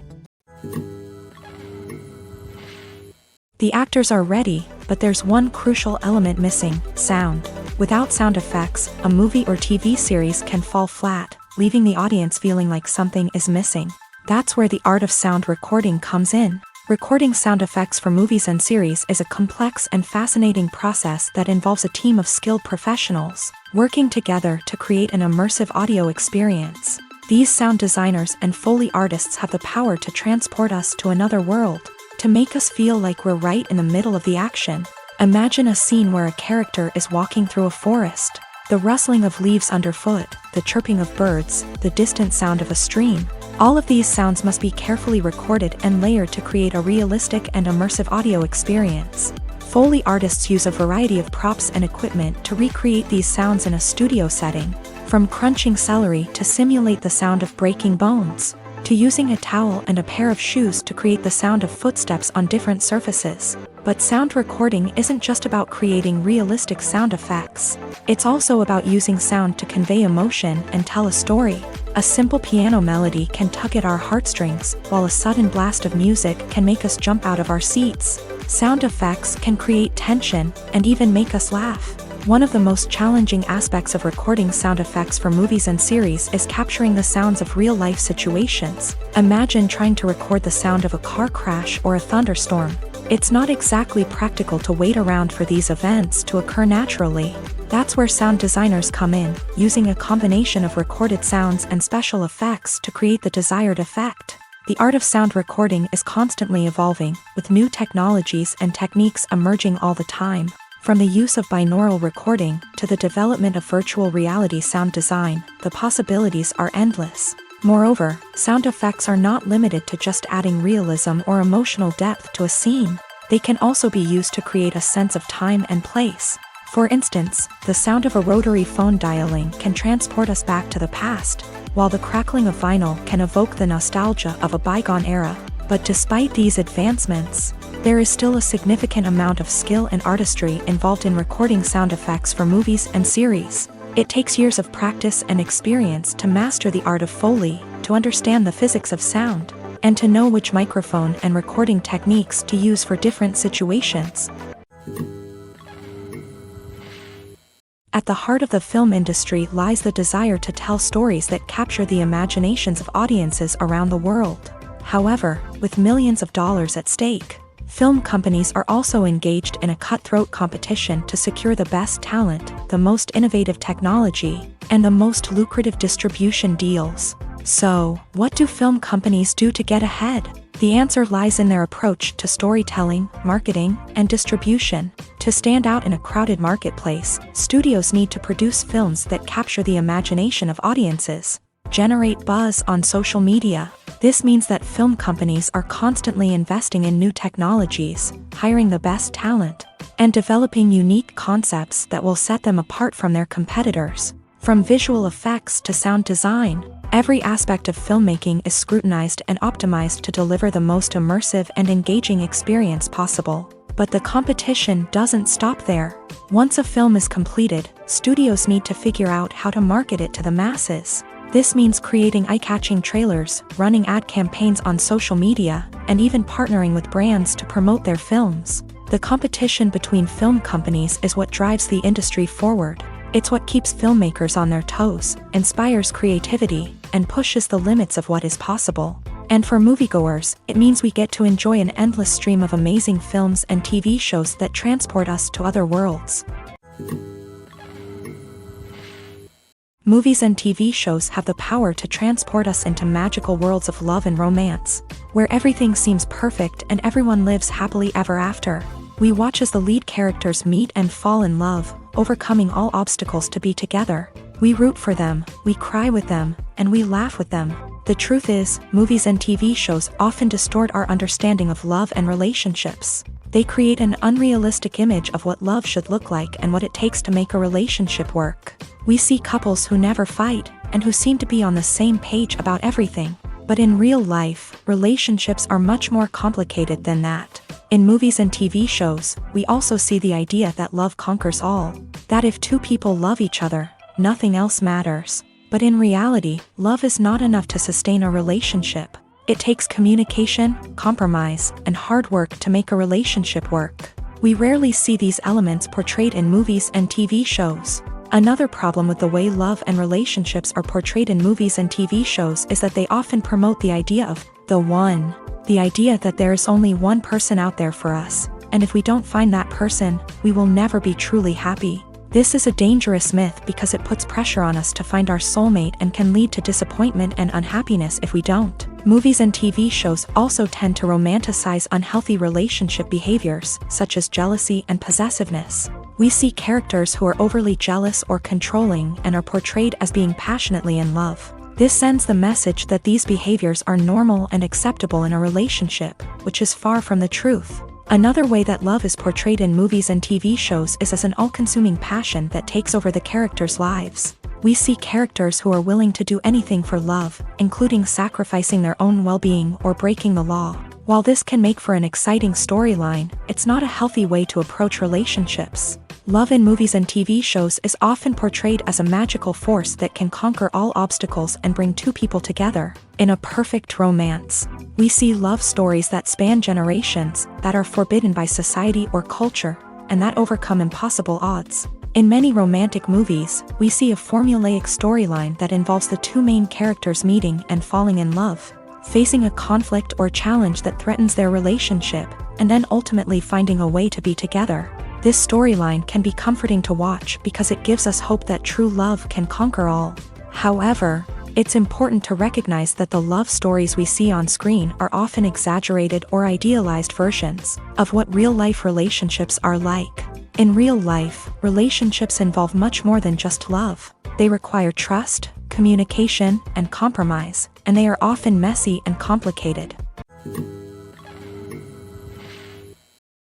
The actors are ready, but there's one crucial element missing: sound. Without sound effects, a movie or TV series can fall flat, leaving the audience feeling like something is missing. That's where the art of sound recording comes in. Recording sound effects for movies and series is a complex and fascinating process that involves a team of skilled professionals working together to create an immersive audio experience. These sound designers and Foley artists have the power to transport us to another world, to make us feel like we're right in the middle of the action. Imagine a scene where a character is walking through a forest. The rustling of leaves underfoot, the chirping of birds, the distant sound of a stream. All of these sounds must be carefully recorded and layered to create a realistic and immersive audio experience. Foley artists use a variety of props and equipment to recreate these sounds in a studio setting, from crunching celery to simulate the sound of breaking bones, to using a towel and a pair of shoes to create the sound of footsteps on different surfaces. But sound recording isn't just about creating realistic sound effects. It's also about using sound to convey emotion and tell a story. A simple piano melody can tug at our heartstrings, while a sudden blast of music can make us jump out of our seats. Sound effects can create tension and even make us laugh. One of the most challenging aspects of recording sound effects for movies and series is capturing the sounds of real-life situations. Imagine trying to record the sound of a car crash or a thunderstorm. It's not exactly practical to wait around for these events to occur naturally. That's where sound designers come in, using a combination of recorded sounds and special effects to create the desired effect. The art of sound recording is constantly evolving, with new technologies and techniques emerging all the time. From the use of binaural recording to the development of virtual reality sound design, the possibilities are endless. Moreover, sound effects are not limited to just adding realism or emotional depth to a scene. They can also be used to create a sense of time and place. For instance, the sound of a rotary phone dialing can transport us back to the past, while the crackling of vinyl can evoke the nostalgia of a bygone era. But despite these advancements, there is still a significant amount of skill and artistry involved in recording sound effects for movies and series. It takes years of practice and experience to master the art of Foley, to understand the physics of sound, and to know which microphone and recording techniques to use for different situations. At the heart of the film industry lies the desire to tell stories that capture the imaginations of audiences around the world. However, with millions of dollars at stake, film companies are also engaged in a cutthroat competition to secure the best talent, the most innovative technology, and the most lucrative distribution deals. So, what do film companies do to get ahead? The answer lies in their approach to storytelling, marketing, and distribution. To stand out in a crowded marketplace, studios need to produce films that capture the imagination of audiences, generate buzz on social media. This means that film companies are constantly investing in new technologies, hiring the best talent, and developing unique concepts that will set them apart from their competitors. From visual effects to sound design, every aspect of filmmaking is scrutinized and optimized to deliver the most immersive and engaging experience possible. But the competition doesn't stop there. Once a film is completed, studios need to figure out how to market it to the masses. This means creating eye-catching trailers, running ad campaigns on social media, and even partnering with brands to promote their films. The competition between film companies is what drives the industry forward. It's what keeps filmmakers on their toes, inspires creativity, and pushes the limits of what is possible. And for moviegoers, it means we get to enjoy an endless stream of amazing films and TV shows that transport us to other worlds. Movies and TV shows have the power to transport us into magical worlds of love and romance, where everything seems perfect and everyone lives happily ever after. We watch as the lead characters meet and fall in love, overcoming all obstacles to be together. We root for them, we cry with them, and we laugh with them. The truth is, movies and TV shows often distort our understanding of love and relationships. They create an unrealistic image of what love should look like and what it takes to make a relationship work. We see couples who never fight, and who seem to be on the same page about everything. But in real life, relationships are much more complicated than that. In movies and TV shows, we also see the idea that love conquers all. That if two people love each other, nothing else matters. But in reality, love is not enough to sustain a relationship. It takes communication, compromise, and hard work to make a relationship work. We rarely see these elements portrayed in movies and TV shows. Another problem with the way love and relationships are portrayed in movies and TV shows is that they often promote the idea of the one. The idea that there is only one person out there for us, and if we don't find that person, we will never be truly happy. This is a dangerous myth because it puts pressure on us to find our soulmate and can lead to disappointment and unhappiness if we don't. Movies and TV shows also tend to romanticize unhealthy relationship behaviors, such as jealousy and possessiveness. We see characters who are overly jealous or controlling and are portrayed as being passionately in love. This sends the message that these behaviors are normal and acceptable in a relationship, which is far from the truth. Another way that love is portrayed in movies and TV shows is as an all-consuming passion that takes over the characters' lives. We see characters who are willing to do anything for love, including sacrificing their own well-being or breaking the law. While this can make for an exciting storyline, it's not a healthy way to approach relationships. Love in movies and TV shows is often portrayed as a magical force that can conquer all obstacles and bring two people together. In a perfect romance, we see love stories that span generations, that are forbidden by society or culture, and that overcome impossible odds. In many romantic movies, we see a formulaic storyline that involves the two main characters meeting and falling in love, facing a conflict or challenge that threatens their relationship, and then ultimately finding a way to be together. This storyline can be comforting to watch because it gives us hope that true love can conquer all. However, it's important to recognize that the love stories we see on screen are often exaggerated or idealized versions of what real-life relationships are like. In real life, relationships involve much more than just love. They require trust, communication, and compromise, and they are often messy and complicated.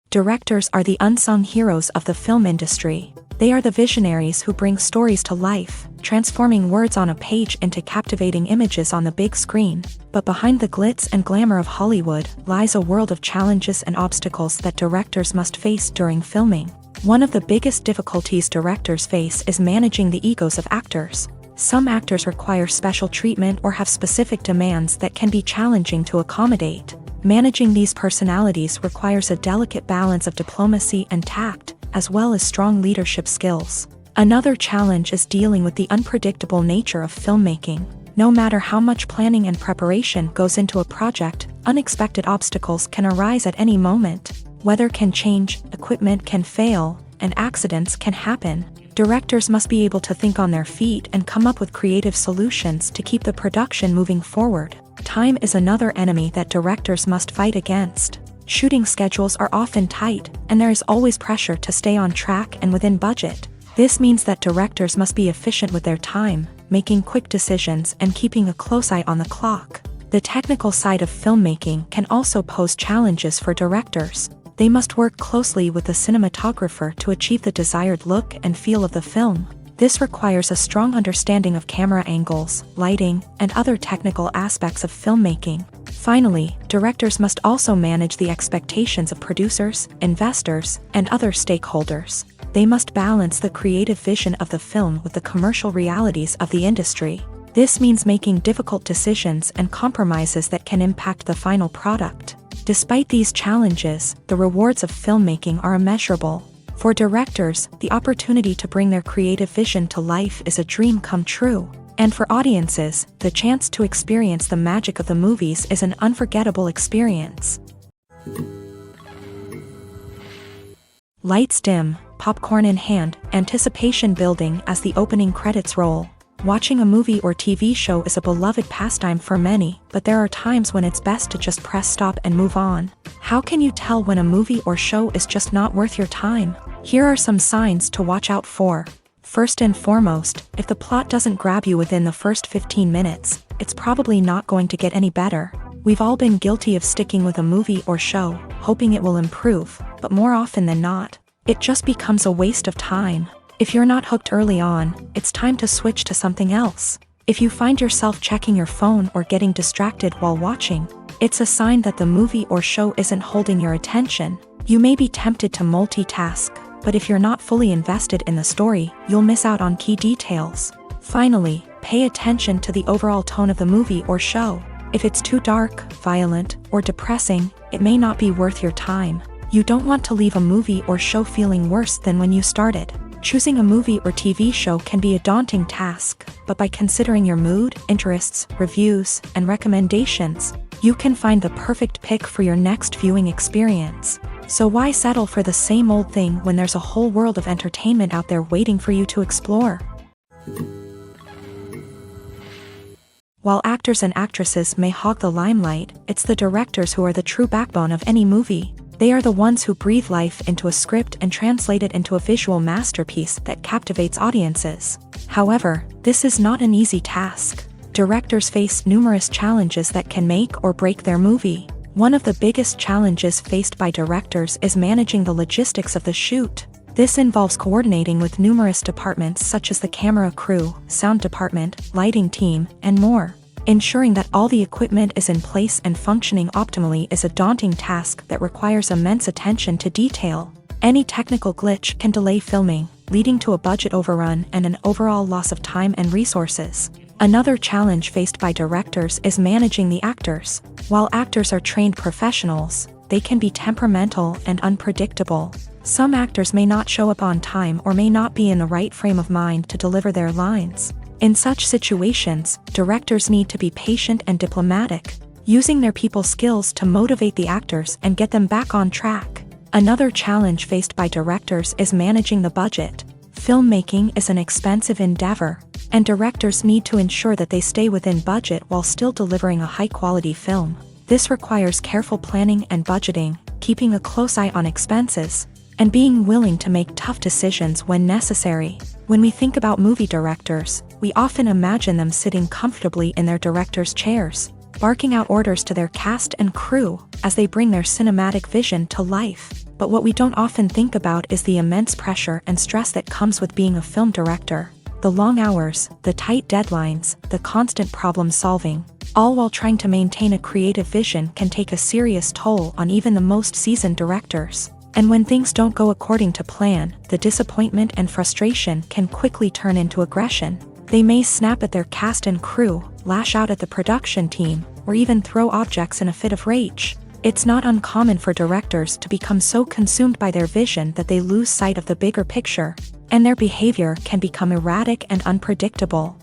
Directors are the unsung heroes of the film industry. They are the visionaries who bring stories to life, transforming words on a page into captivating images on the big screen. But behind the glitz and glamour of Hollywood lies a world of challenges and obstacles that directors must face during filming. One of the biggest difficulties directors face is managing the egos of actors. Some actors require special treatment or have specific demands that can be challenging to accommodate. Managing these personalities requires a delicate balance of diplomacy and tact, as well as strong leadership skills. Another challenge is dealing with the unpredictable nature of filmmaking. No matter how much planning and preparation goes into a project, unexpected obstacles can arise at any moment. Weather can change, equipment can fail, and accidents can happen. Directors must be able to think on their feet and come up with creative solutions to keep the production moving forward. Time is another enemy that directors must fight against. Shooting schedules are often tight, and there is always pressure to stay on track and within budget. This means that directors must be efficient with their time, making quick decisions and keeping a close eye on the clock. The technical side of filmmaking can also pose challenges for directors. They must work closely with the cinematographer to achieve the desired look and feel of the film. This requires a strong understanding of camera angles, lighting, and other technical aspects of filmmaking. Finally, directors must also manage the expectations of producers, investors, and other stakeholders. They must balance the creative vision of the film with the commercial realities of the industry. This means making difficult decisions and compromises that can impact the final product. Despite these challenges, the rewards of filmmaking are immeasurable. For directors, the opportunity to bring their creative vision to life is a dream come true. And for audiences, the chance to experience the magic of the movies is an unforgettable experience. Lights dim, popcorn in hand, anticipation building as the opening credits roll. Watching a movie or TV show is a beloved pastime for many, but there are times when it's best to just press stop and move on. How can you tell when a movie or show is just not worth your time? Here are some signs to watch out for. First and foremost, if the plot doesn't grab you within the first 15 minutes, it's probably not going to get any better. We've all been guilty of sticking with a movie or show, hoping it will improve, but more often than not, it just becomes a waste of time. If you're not hooked early on, it's time to switch to something else. If you find yourself checking your phone or getting distracted while watching, it's a sign that the movie or show isn't holding your attention. You may be tempted to multitask, but if you're not fully invested in the story, you'll miss out on key details. Finally, pay attention to the overall tone of the movie or show. If it's too dark, violent, or depressing, it may not be worth your time. You don't want to leave a movie or show feeling worse than when you started. Choosing a movie or TV show can be a daunting task, but by considering your mood, interests, reviews, and recommendations, you can find the perfect pick for your next viewing experience. So why settle for the same old thing when there's a whole world of entertainment out there waiting for you to explore? While actors and actresses may hog the limelight, it's the directors who are the true backbone of any movie. They are the ones who breathe life into a script and translate it into a visual masterpiece that captivates audiences. However, this is not an easy task. Directors face numerous challenges that can make or break their movie. One of the biggest challenges faced by directors is managing the logistics of the shoot. This involves coordinating with numerous departments such as the camera crew, sound department, lighting team, and more. Ensuring that all the equipment is in place and functioning optimally is a daunting task that requires immense attention to detail. Any technical glitch can delay filming, leading to a budget overrun and an overall loss of time and resources. Another challenge faced by directors is managing the actors. While actors are trained professionals, they can be temperamental and unpredictable. Some actors may not show up on time or may not be in the right frame of mind to deliver their lines. In such situations, directors need to be patient and diplomatic, using their people skills to motivate the actors and get them back on track. Another challenge faced by directors is managing the budget. Filmmaking is an expensive endeavor, and directors need to ensure that they stay within budget while still delivering a high-quality film. This requires careful planning and budgeting, keeping a close eye on expenses, and being willing to make tough decisions when necessary. When we think about movie directors, we often imagine them sitting comfortably in their director's chairs, barking out orders to their cast and crew as they bring their cinematic vision to life. But what we don't often think about is the immense pressure and stress that comes with being a film director. The long hours, the tight deadlines, the constant problem solving, all while trying to maintain a creative vision can take a serious toll on even the most seasoned directors. And when things don't go according to plan, the disappointment and frustration can quickly turn into aggression. They may snap at their cast and crew, lash out at the production team, or even throw objects in a fit of rage. It's not uncommon for directors to become so consumed by their vision that they lose sight of the bigger picture, and their behavior can become erratic and unpredictable.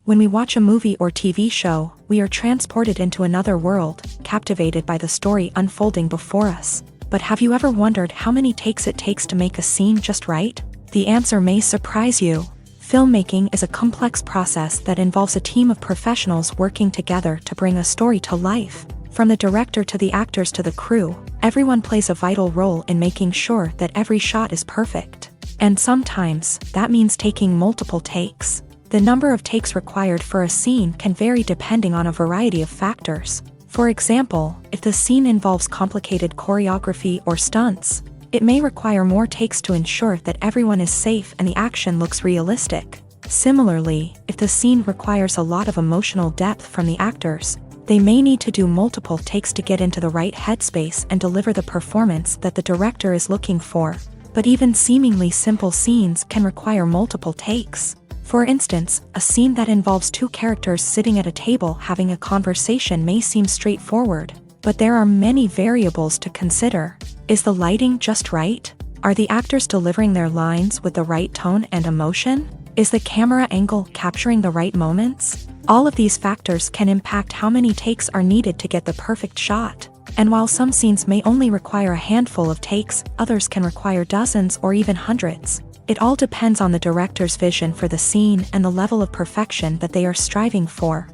When we watch a movie or TV show, we are transported into another world, captivated by the story unfolding before us. But have you ever wondered how many takes it takes to make a scene just right? The answer may surprise you. Filmmaking is a complex process that involves a team of professionals working together to bring a story to life. From the director to the actors to the crew, everyone plays a vital role in making sure that every shot is perfect. And sometimes, that means taking multiple takes. The number of takes required for a scene can vary depending on a variety of factors. For example, if the scene involves complicated choreography or stunts, it may require more takes to ensure that everyone is safe and the action looks realistic. Similarly, if the scene requires a lot of emotional depth from the actors, they may need to do multiple takes to get into the right headspace and deliver the performance that the director is looking for. But even seemingly simple scenes can require multiple takes. For instance, a scene that involves two characters sitting at a table having a conversation may seem straightforward, but there are many variables to consider. Is the lighting just right? Are the actors delivering their lines with the right tone and emotion? Is the camera angle capturing the right moments? All of these factors can impact how many takes are needed to get the perfect shot. And while some scenes may only require a handful of takes, others can require dozens or even hundreds. It all depends on the director's vision for the scene and the level of perfection that they are striving for.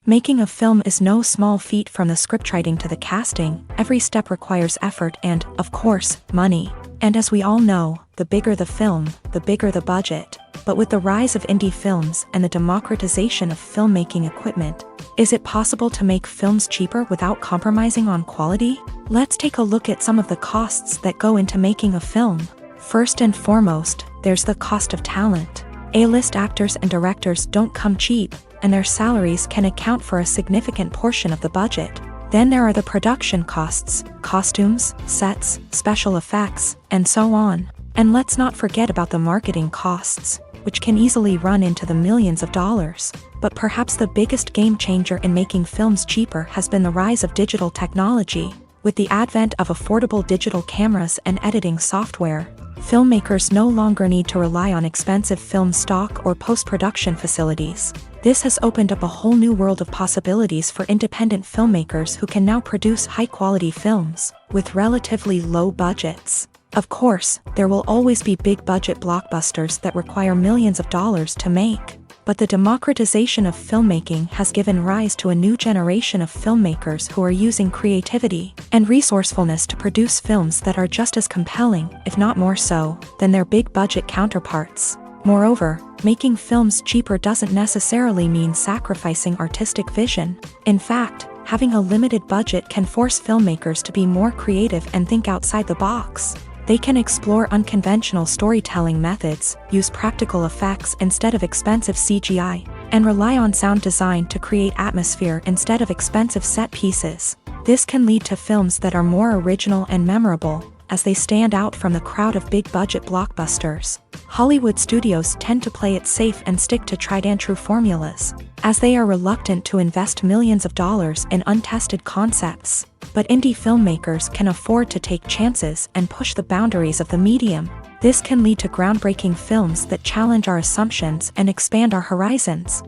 Making a film is no small feat. From the scriptwriting to the casting, every step requires effort and, of course, money. And as we all know, the bigger the film, the bigger the budget. But with the rise of indie films and the democratization of filmmaking equipment, is it possible to make films cheaper without compromising on quality? Let's take a look at some of the costs that go into making a film. First and foremost, there's the cost of talent. A-list actors and directors don't come cheap, and their salaries can account for a significant portion of the budget. Then there are the production costs, costumes, sets, special effects, and so on. And let's not forget about the marketing costs. which can easily run into the millions of dollars. But perhaps the biggest game changer in making films cheaper has been the rise of digital technology. With the advent of affordable digital cameras and editing software, filmmakers no longer need to rely on expensive film stock or post-production facilities. This has opened up a whole new world of possibilities for independent filmmakers who can now produce high-quality films with relatively low budgets. Of course, there will always be big-budget blockbusters that require millions of dollars to make. But the democratization of filmmaking has given rise to a new generation of filmmakers who are using creativity and resourcefulness to produce films that are just as compelling, if not more so, than their big-budget counterparts. Moreover, making films cheaper doesn't necessarily mean sacrificing artistic vision. In fact, having a limited budget can force filmmakers to be more creative and think outside the box. They can explore unconventional storytelling methods, use practical effects instead of expensive CGI, and rely on sound design to create atmosphere instead of expensive set pieces. This can lead to films that are more original and memorable, as they stand out from the crowd of big-budget blockbusters. Hollywood studios tend to play it safe and stick to tried-and-true formulas, as they are reluctant to invest millions of dollars in untested concepts. But indie filmmakers can afford to take chances and push the boundaries of the medium. This can lead to groundbreaking films that challenge our assumptions and expand our horizons.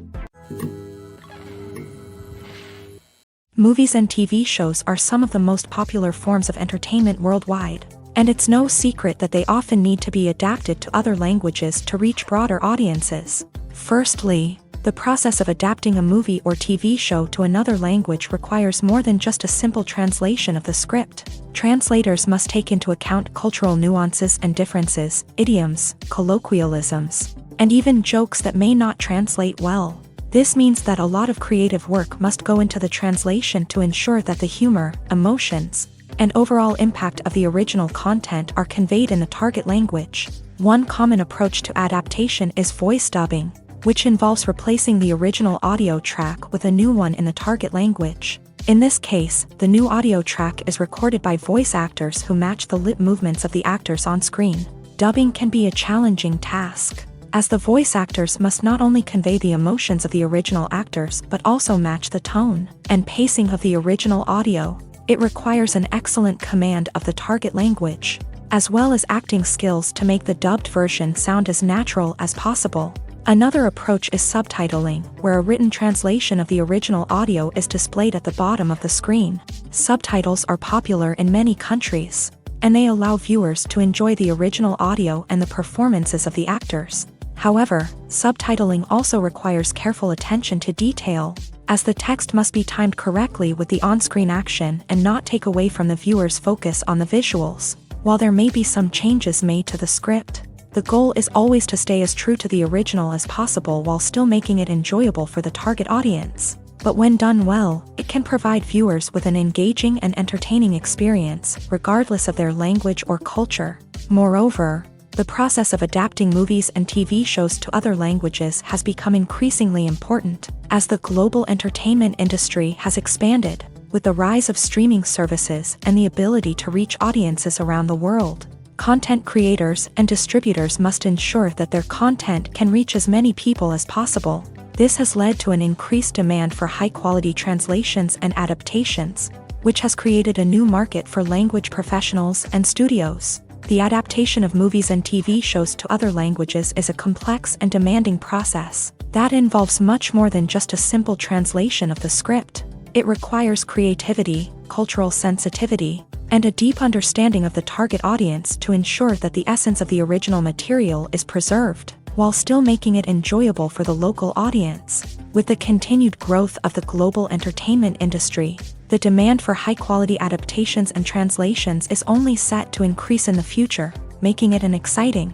Movies and TV shows are some of the most popular forms of entertainment worldwide, and it's no secret that they often need to be adapted to other languages to reach broader audiences. Firstly, the process of adapting a movie or TV show to another language requires more than just a simple translation of the script. Translators must take into account cultural nuances and differences, idioms, colloquialisms, and even jokes that may not translate well. This means that a lot of creative work must go into the translation to ensure that the humor, emotions, and overall impact of the original content are conveyed in the target language. One common approach to adaptation is voice dubbing, which involves replacing the original audio track with a new one in the target language. In this case, the new audio track is recorded by voice actors who match the lip movements of the actors on screen. Dubbing can be a challenging task, as the voice actors must not only convey the emotions of the original actors but also match the tone and pacing of the original audio. It requires an excellent command of the target language, as well as acting skills to make the dubbed version sound as natural as possible. Another approach is subtitling, where a written translation of the original audio is displayed at the bottom of the screen. Subtitles are popular in many countries, and they allow viewers to enjoy the original audio and the performances of the actors. However, subtitling also requires careful attention to detail, as the text must be timed correctly with the on-screen action and not take away from the viewer's focus on the visuals. While there may be some changes made to the script, the goal is always to stay as true to the original as possible while still making it enjoyable for the target audience. But when done well, it can provide viewers with an engaging and entertaining experience, regardless of their language or culture. Moreover, the process of adapting movies and TV shows to other languages has become increasingly important, as the global entertainment industry has expanded, with the rise of streaming services and the ability to reach audiences around the world. Content creators and distributors must ensure that their content can reach as many people as possible. This has led to an increased demand for high-quality translations and adaptations, which has created a new market for language professionals and studios. The adaptation of movies and TV shows to other languages is a complex and demanding process that involves much more than just a simple translation of the script. It requires creativity, cultural sensitivity, and a deep understanding of the target audience to ensure that the essence of the original material is preserved, while still making it enjoyable for the local audience. With the continued growth of the global entertainment industry, the demand for high-quality adaptations and translations is only set to increase in the future, making it an exciting.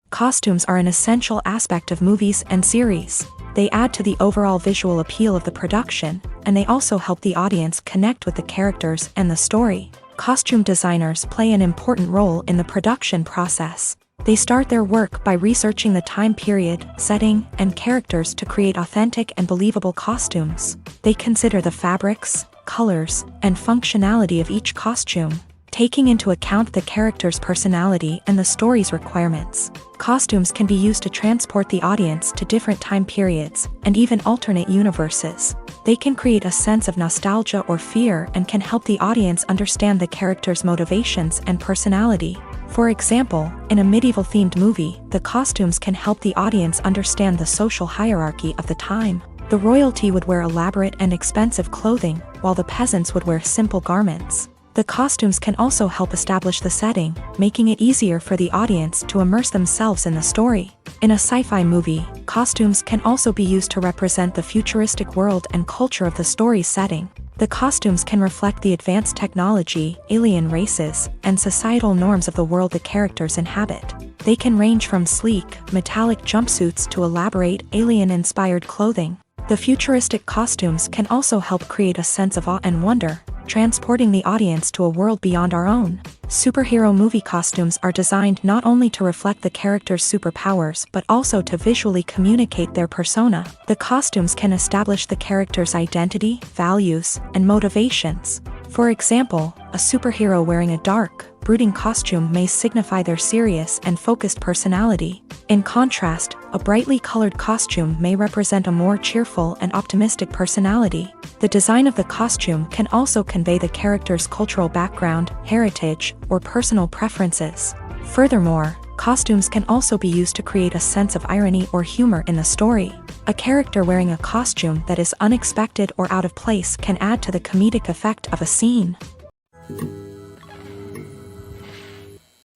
Costumes are an essential aspect of movies and series. They add to the overall visual appeal of the production, and they also help the audience connect with the characters and the story. Costume designers play an important role in the production process. They start their work by researching the time period, setting, and characters to create authentic and believable costumes. They consider the fabrics, colors, and functionality of each costume. taking into account the character's personality and the story's requirements. Costumes can be used to transport the audience to different time periods, and even alternate universes. They can create a sense of nostalgia or fear and can help the audience understand the character's motivations and personality. For example, in a medieval-themed movie, the costumes can help the audience understand the social hierarchy of the time. The royalty would wear elaborate and expensive clothing, while the peasants would wear simple garments. The costumes can also help establish the setting, making it easier for the audience to immerse themselves in the story. In a sci-fi movie, costumes can also be used to represent the futuristic world and culture of the story's setting. The costumes can reflect the advanced technology, alien races, and societal norms of the world the characters inhabit. They can range from sleek, metallic jumpsuits to elaborate, alien-inspired clothing. The futuristic costumes can also help create a sense of awe and wonder, transporting the audience to a world beyond our own. Superhero movie costumes are designed not only to reflect the character's superpowers but also to visually communicate their persona. The costumes can establish the character's identity, values, and motivations. For example, a superhero wearing a dark, brooding costume may signify their serious and focused personality. In contrast, a brightly colored costume may represent a more cheerful and optimistic personality. The design of the costume can also convey the character's cultural background, heritage, or personal preferences. Furthermore, costumes can also be used to create a sense of irony or humor in the story. A character wearing a costume that is unexpected or out of place can add to the comedic effect of a scene.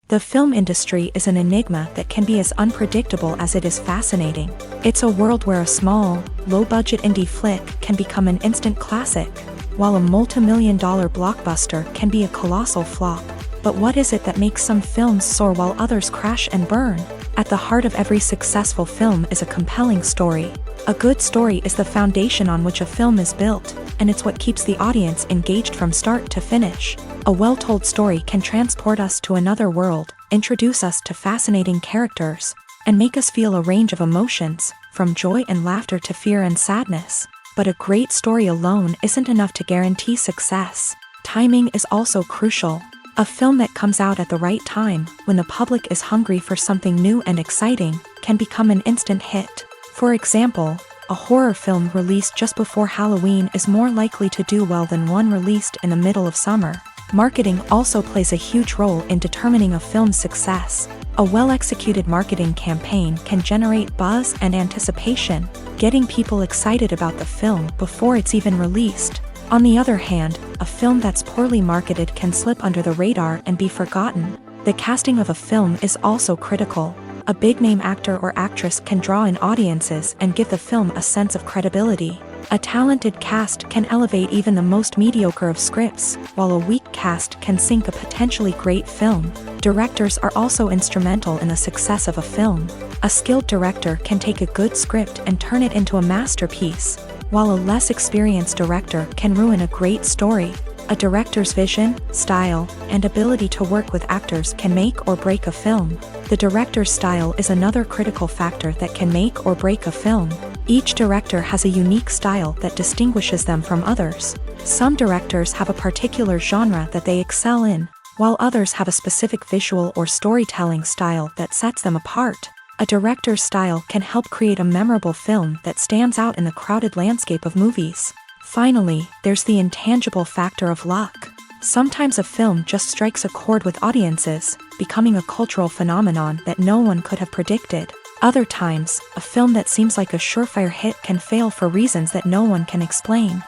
The film industry is an enigma that can be as unpredictable as it is fascinating. It's a world where a small, low-budget indie flick can become an instant classic, while a multi-million-dollar blockbuster can be a colossal flop. But what is it that makes some films soar while others crash and burn? At the heart of every successful film is a compelling story. A good story is the foundation on which a film is built, and it's what keeps the audience engaged from start to finish. A well-told story can transport us to another world, introduce us to fascinating characters, and make us feel a range of emotions, from joy and laughter to fear and sadness. But a great story alone isn't enough to guarantee success. Timing is also crucial. A film that comes out at the right time, when the public is hungry for something new and exciting, can become an instant hit. For example, a horror film released just before Halloween is more likely to do well than one released in the middle of summer. Marketing also plays a huge role in determining a film's success. A well-executed marketing campaign can generate buzz and anticipation, getting people excited about the film before it's even released. On the other hand, a film that's poorly marketed can slip under the radar and be forgotten. The casting of a film is also critical. A big-name actor or actress can draw in audiences and give the film a sense of credibility. A talented cast can elevate even the most mediocre of scripts, while a weak cast can sink a potentially great film. Directors are also instrumental in the success of a film. A skilled director can take a good script and turn it into a masterpiece, while a less experienced director can ruin a great story. A director's vision, style, and ability to work with actors can make or break a film. The director's style is another critical factor that can make or break a film. Each director has a unique style that distinguishes them from others. Some directors have a particular genre that they excel in, while others have a specific visual or storytelling style that sets them apart. A director's style can help create a memorable film that stands out in the crowded landscape of movies. Finally, there's the intangible factor of luck. Sometimes a film just strikes a chord with audiences, becoming a cultural phenomenon that no one could have predicted. Other times, a film that seems like a surefire hit can fail for reasons that no one can explain.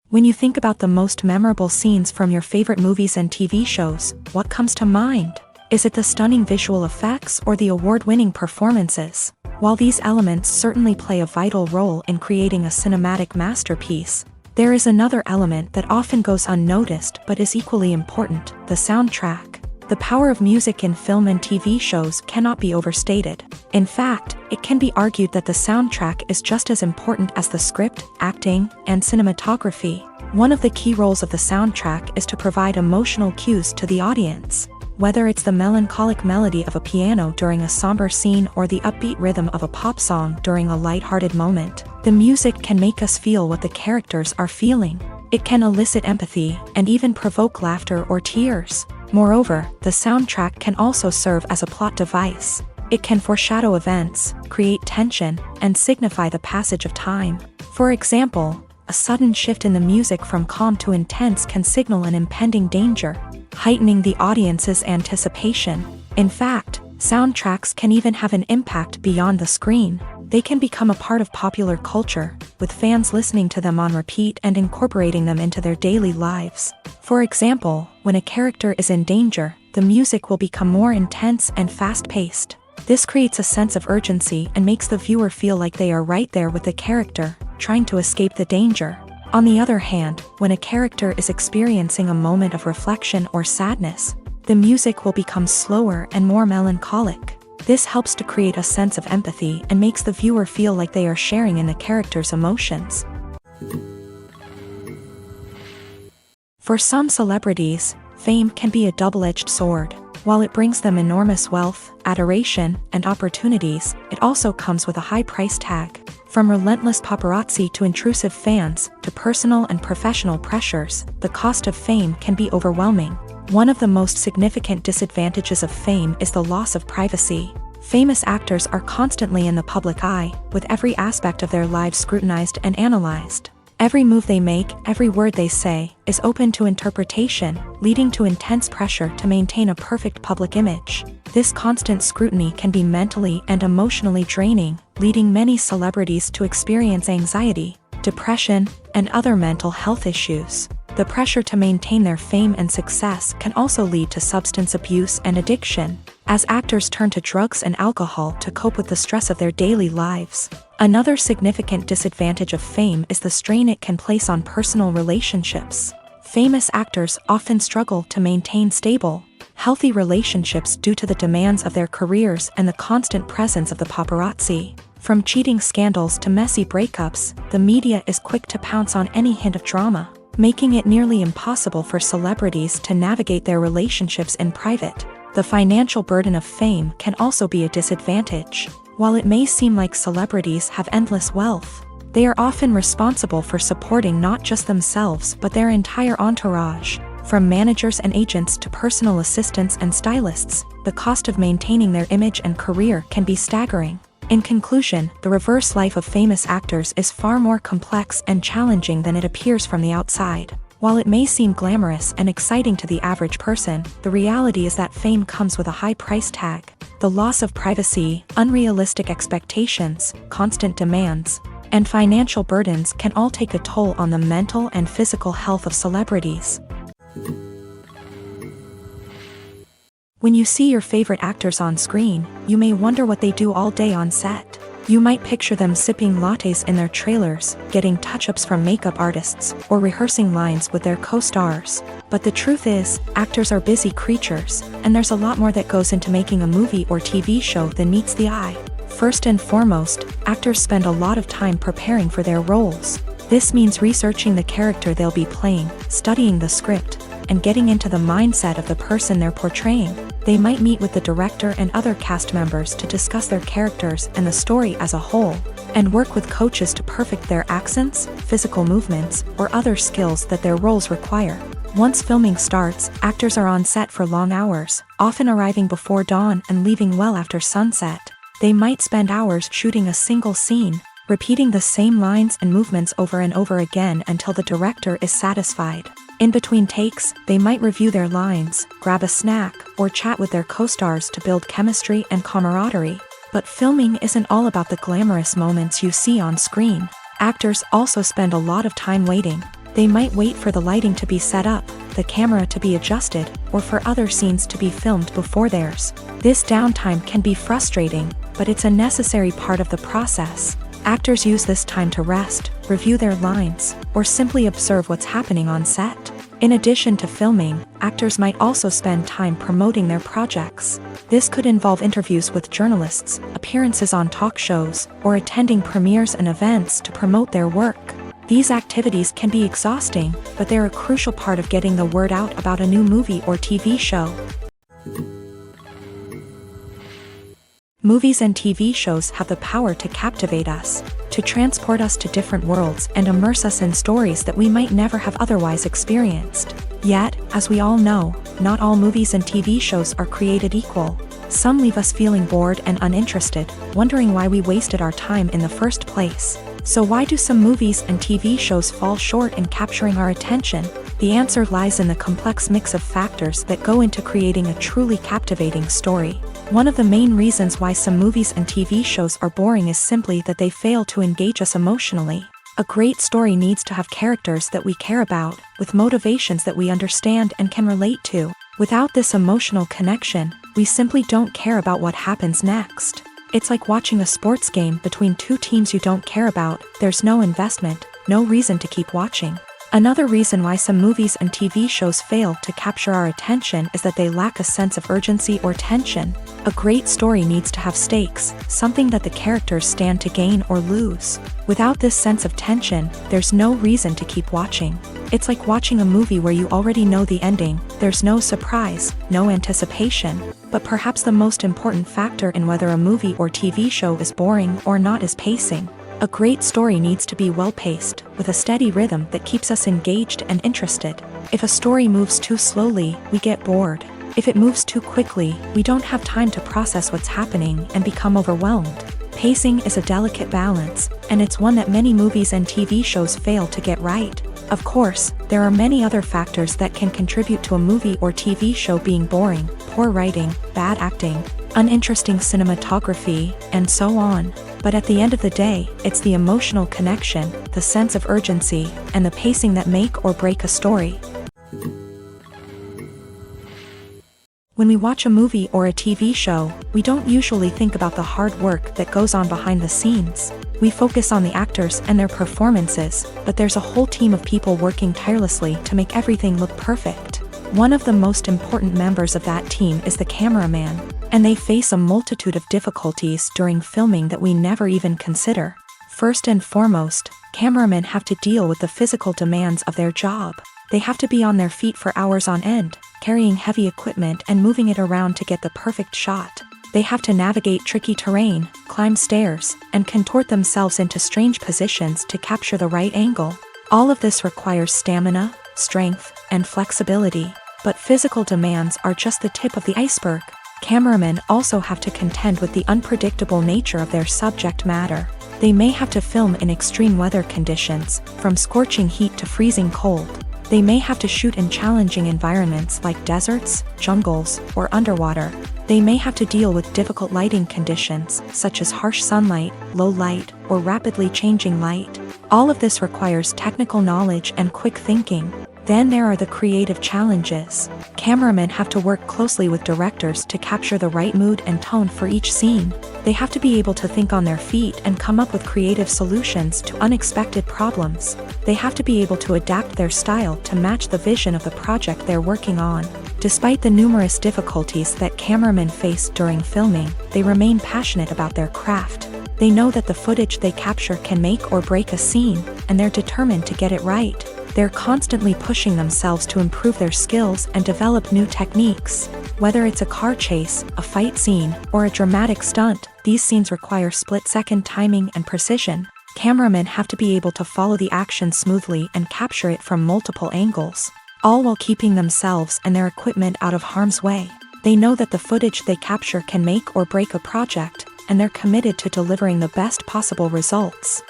When you think about the most memorable scenes from your favorite movies and TV shows, what comes to mind? Is it the stunning visual effects or the award-winning performances? While these elements certainly play a vital role in creating a cinematic masterpiece, there is another element that often goes unnoticed but is equally important: the soundtrack. The power of music in film and TV shows cannot be overstated. In fact, it can be argued that the soundtrack is just as important as the script, acting, and cinematography. One of the key roles of the soundtrack is to provide emotional cues to the audience. Whether it's the melancholic melody of a piano during a somber scene or the upbeat rhythm of a pop song during a lighthearted moment, the music can make us feel what the characters are feeling. It can elicit empathy and even provoke laughter or tears. Moreover, the soundtrack can also serve as a plot device. It can foreshadow events, create tension, and signify the passage of time. For example, a sudden shift in the music from calm to intense can signal an impending danger, heightening the audience's anticipation. In fact, soundtracks can even have an impact beyond the screen. They can become a part of popular culture, with fans listening to them on repeat and incorporating them into their daily lives. For example, when a character is in danger, the music will become more intense and fast-paced. This creates a sense of urgency and makes the viewer feel like they are right there with the character, trying to escape the danger. On the other hand, when a character is experiencing a moment of reflection or sadness, the music will become slower and more melancholic. This helps to create a sense of empathy and makes the viewer feel like they are sharing in the character's emotions. For some celebrities, fame can be a double-edged sword. While it brings them enormous wealth, adoration, and opportunities, it also comes with a high price tag. From relentless paparazzi to intrusive fans, to personal and professional pressures, the cost of fame can be overwhelming. One of the most significant disadvantages of fame is the loss of privacy. Famous actors are constantly in the public eye, with every aspect of their lives scrutinized and analyzed. Every move they make, every word they say, is open to interpretation, leading to intense pressure to maintain a perfect public image. This constant scrutiny can be mentally and emotionally draining, leading many celebrities to experience anxiety, depression, and other mental health issues. The pressure to maintain their fame and success can also lead to substance abuse and addiction, as actors turn to drugs and alcohol to cope with the stress of their daily lives. Another significant disadvantage of fame is the strain it can place on personal relationships. Famous actors often struggle to maintain stable, healthy relationships due to the demands of their careers and the constant presence of the paparazzi. From cheating scandals to messy breakups, the media is quick to pounce on any hint of drama, making it nearly impossible for celebrities to navigate their relationships in private. The financial burden of fame can also be a disadvantage. While it may seem like celebrities have endless wealth, they are often responsible for supporting not just themselves but their entire entourage. From managers and agents to personal assistants and stylists, the cost of maintaining their image and career can be staggering. In conclusion, the reverse life of famous actors is far more complex and challenging than it appears from the outside. While it may seem glamorous and exciting to the average person, the reality is that fame comes with a high price tag. The loss of privacy, unrealistic expectations, constant demands, and financial burdens can all take a toll on the mental and physical health of celebrities. When you see your favorite actors on screen, you may wonder what they do all day on set. You might picture them sipping lattes in their trailers, getting touch-ups from makeup artists, or rehearsing lines with their co-stars. But the truth is, actors are busy creatures, and there's a lot more that goes into making a movie or TV show than meets the eye. First and foremost, actors spend a lot of time preparing for their roles. This means researching the character they'll be playing, studying the script, and getting into the mindset of the person they're portraying. They might meet with the director and other cast members to discuss their characters and the story as a whole, and work with coaches to perfect their accents, physical movements, or other skills that their roles require. Once filming starts, actors are on set for long hours, often arriving before dawn and leaving well after sunset. They might spend hours shooting a single scene, repeating the same lines and movements over and over again until the director is satisfied. In between takes, they might review their lines, grab a snack, or chat with their co-stars to build chemistry and camaraderie. But filming isn't all about the glamorous moments you see on screen. Actors also spend a lot of time waiting. They might wait for the lighting to be set up, the camera to be adjusted, or for other scenes to be filmed before theirs. This downtime can be frustrating, but it's a necessary part of the process. Actors use this time to rest, review their lines, or simply observe what's happening on set. In addition to filming, actors might also spend time promoting their projects. This could involve interviews with journalists, appearances on talk shows, or attending premieres and events to promote their work. These activities can be exhausting, but they're a crucial part of getting the word out about a new movie or TV show. Movies and TV shows have the power to captivate us, to transport us to different worlds and immerse us in stories that we might never have otherwise experienced. Yet, as we all know, not all movies and TV shows are created equal. Some leave us feeling bored and uninterested, wondering why we wasted our time in the first place. So why do some movies and TV shows fall short in capturing our attention? The answer lies in the complex mix of factors that go into creating a truly captivating story. One of the main reasons why some movies and TV shows are boring is simply that they fail to engage us emotionally. A great story needs to have characters that we care about, with motivations that we understand and can relate to. Without this emotional connection, we simply don't care about what happens next. It's like watching a sports game between two teams you don't care about. There's no investment, no reason to keep watching. Another reason why some movies and TV shows fail to capture our attention is that they lack a sense of urgency or tension. A great story needs to have stakes, something that the characters stand to gain or lose. Without this sense of tension, there's no reason to keep watching. It's like watching a movie where you already know the ending. There's no surprise, no anticipation. But perhaps the most important factor in whether a movie or TV show is boring or not is pacing. A great story needs to be well-paced, with a steady rhythm that keeps us engaged and interested. If a story moves too slowly, we get bored. If it moves too quickly, we don't have time to process what's happening and become overwhelmed. Pacing is a delicate balance, and it's one that many movies and TV shows fail to get right. Of course, there are many other factors that can contribute to a movie or TV show being boring: poor writing, bad acting, uninteresting cinematography, and so on. But at the end of the day, it's the emotional connection, the sense of urgency, and the pacing that make or break a story. When we watch a movie or a TV show, we don't usually think about the hard work that goes on behind the scenes. We focus on the actors and their performances, but there's a whole team of people working tirelessly to make everything look perfect. One of the most important members of that team is the cameraman, and they face a multitude of difficulties during filming that we never even consider. First and foremost, cameramen have to deal with the physical demands of their job. They have to be on their feet for hours on end, carrying heavy equipment and moving it around to get the perfect shot. They have to navigate tricky terrain, climb stairs, and contort themselves into strange positions to capture the right angle. All of this requires stamina, strength, and flexibility. But physical demands are just the tip of the iceberg. Cameramen also have to contend with the unpredictable nature of their subject matter. They may have to film in extreme weather conditions, from scorching heat to freezing cold. They may have to shoot in challenging environments like deserts, jungles, or underwater. They may have to deal with difficult lighting conditions, such as harsh sunlight, low light, or rapidly changing light. All of this requires technical knowledge and quick thinking. Then there are the creative challenges. Cameramen have to work closely with directors to capture the right mood and tone for each scene. They have to be able to think on their feet and come up with creative solutions to unexpected problems. They have to be able to adapt their style to match the vision of the project they're working on. Despite the numerous difficulties that cameramen face during filming, they remain passionate about their craft. They know that the footage they capture can make or break a scene, and they're determined to get it right. They're constantly pushing themselves to improve their skills and develop new techniques. Whether it's a car chase, a fight scene, or a dramatic stunt, these scenes require split-second timing and precision. Cameramen have to be able to follow the action smoothly and capture it from multiple angles, all while keeping themselves and their equipment out of harm's way. They know that the footage they capture can make or break a project, and they're committed to delivering the best possible results.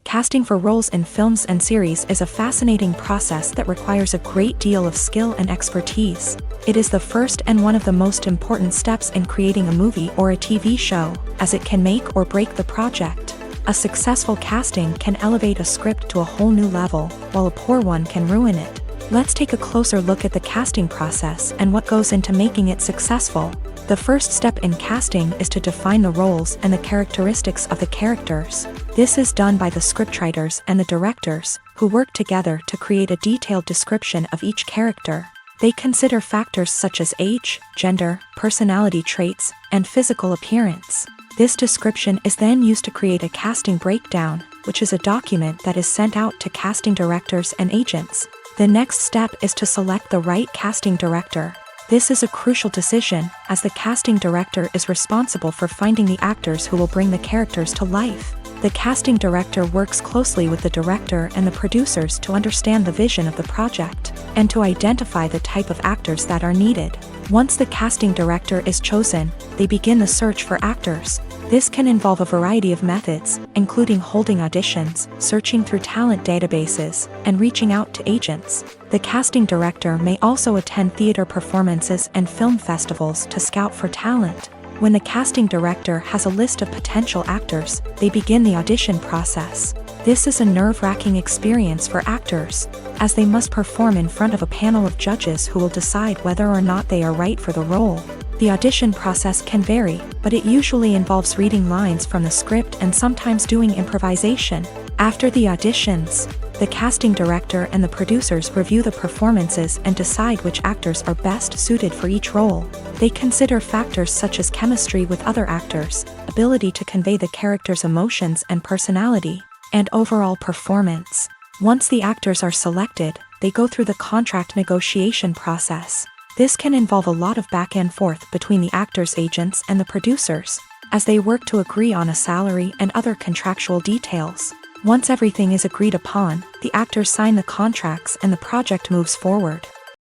Casting for roles in films and series is a fascinating process that requires a great deal of skill and expertise. It is the first and one of the most important steps in creating a movie or a TV show, as it can make or break the project. A successful casting can elevate a script to a whole new level, while a poor one can ruin it. Let's take a closer look at the casting process and what goes into making it successful. The first step in casting is to define the roles and the characteristics of the characters. This is done by the scriptwriters and the directors, who work together to create a detailed description of each character. They consider factors such as age, gender, personality traits, and physical appearance. This description is then used to create a casting breakdown, which is a document that is sent out to casting directors and agents. The next step is to select the right casting director. This is a crucial decision, as the casting director is responsible for finding the actors who will bring the characters to life. The casting director works closely with the director and the producers to understand the vision of the project, and to identify the type of actors that are needed. Once the casting director is chosen, they begin the search for actors. This can involve a variety of methods, including holding auditions, searching through talent databases, and reaching out to agents. The casting director may also attend theater performances and film festivals to scout for talent. When the casting director has a list of potential actors, they begin the audition process. This is a nerve-wracking experience for actors, as they must perform in front of a panel of judges who will decide whether or not they are right for the role. The audition process can vary, but it usually involves reading lines from the script and sometimes doing improvisation. After the auditions, the casting director and the producers review the performances and decide which actors are best suited for each role. They consider factors such as chemistry with other actors, ability to convey the character's emotions and personality, and overall performance. Once the actors are selected, they go through the contract negotiation process. This can involve a lot of back and forth between the actors' agents and the producers, as they work to agree on a salary and other contractual details. Once everything is agreed upon, the actors sign the contracts and the project moves forward.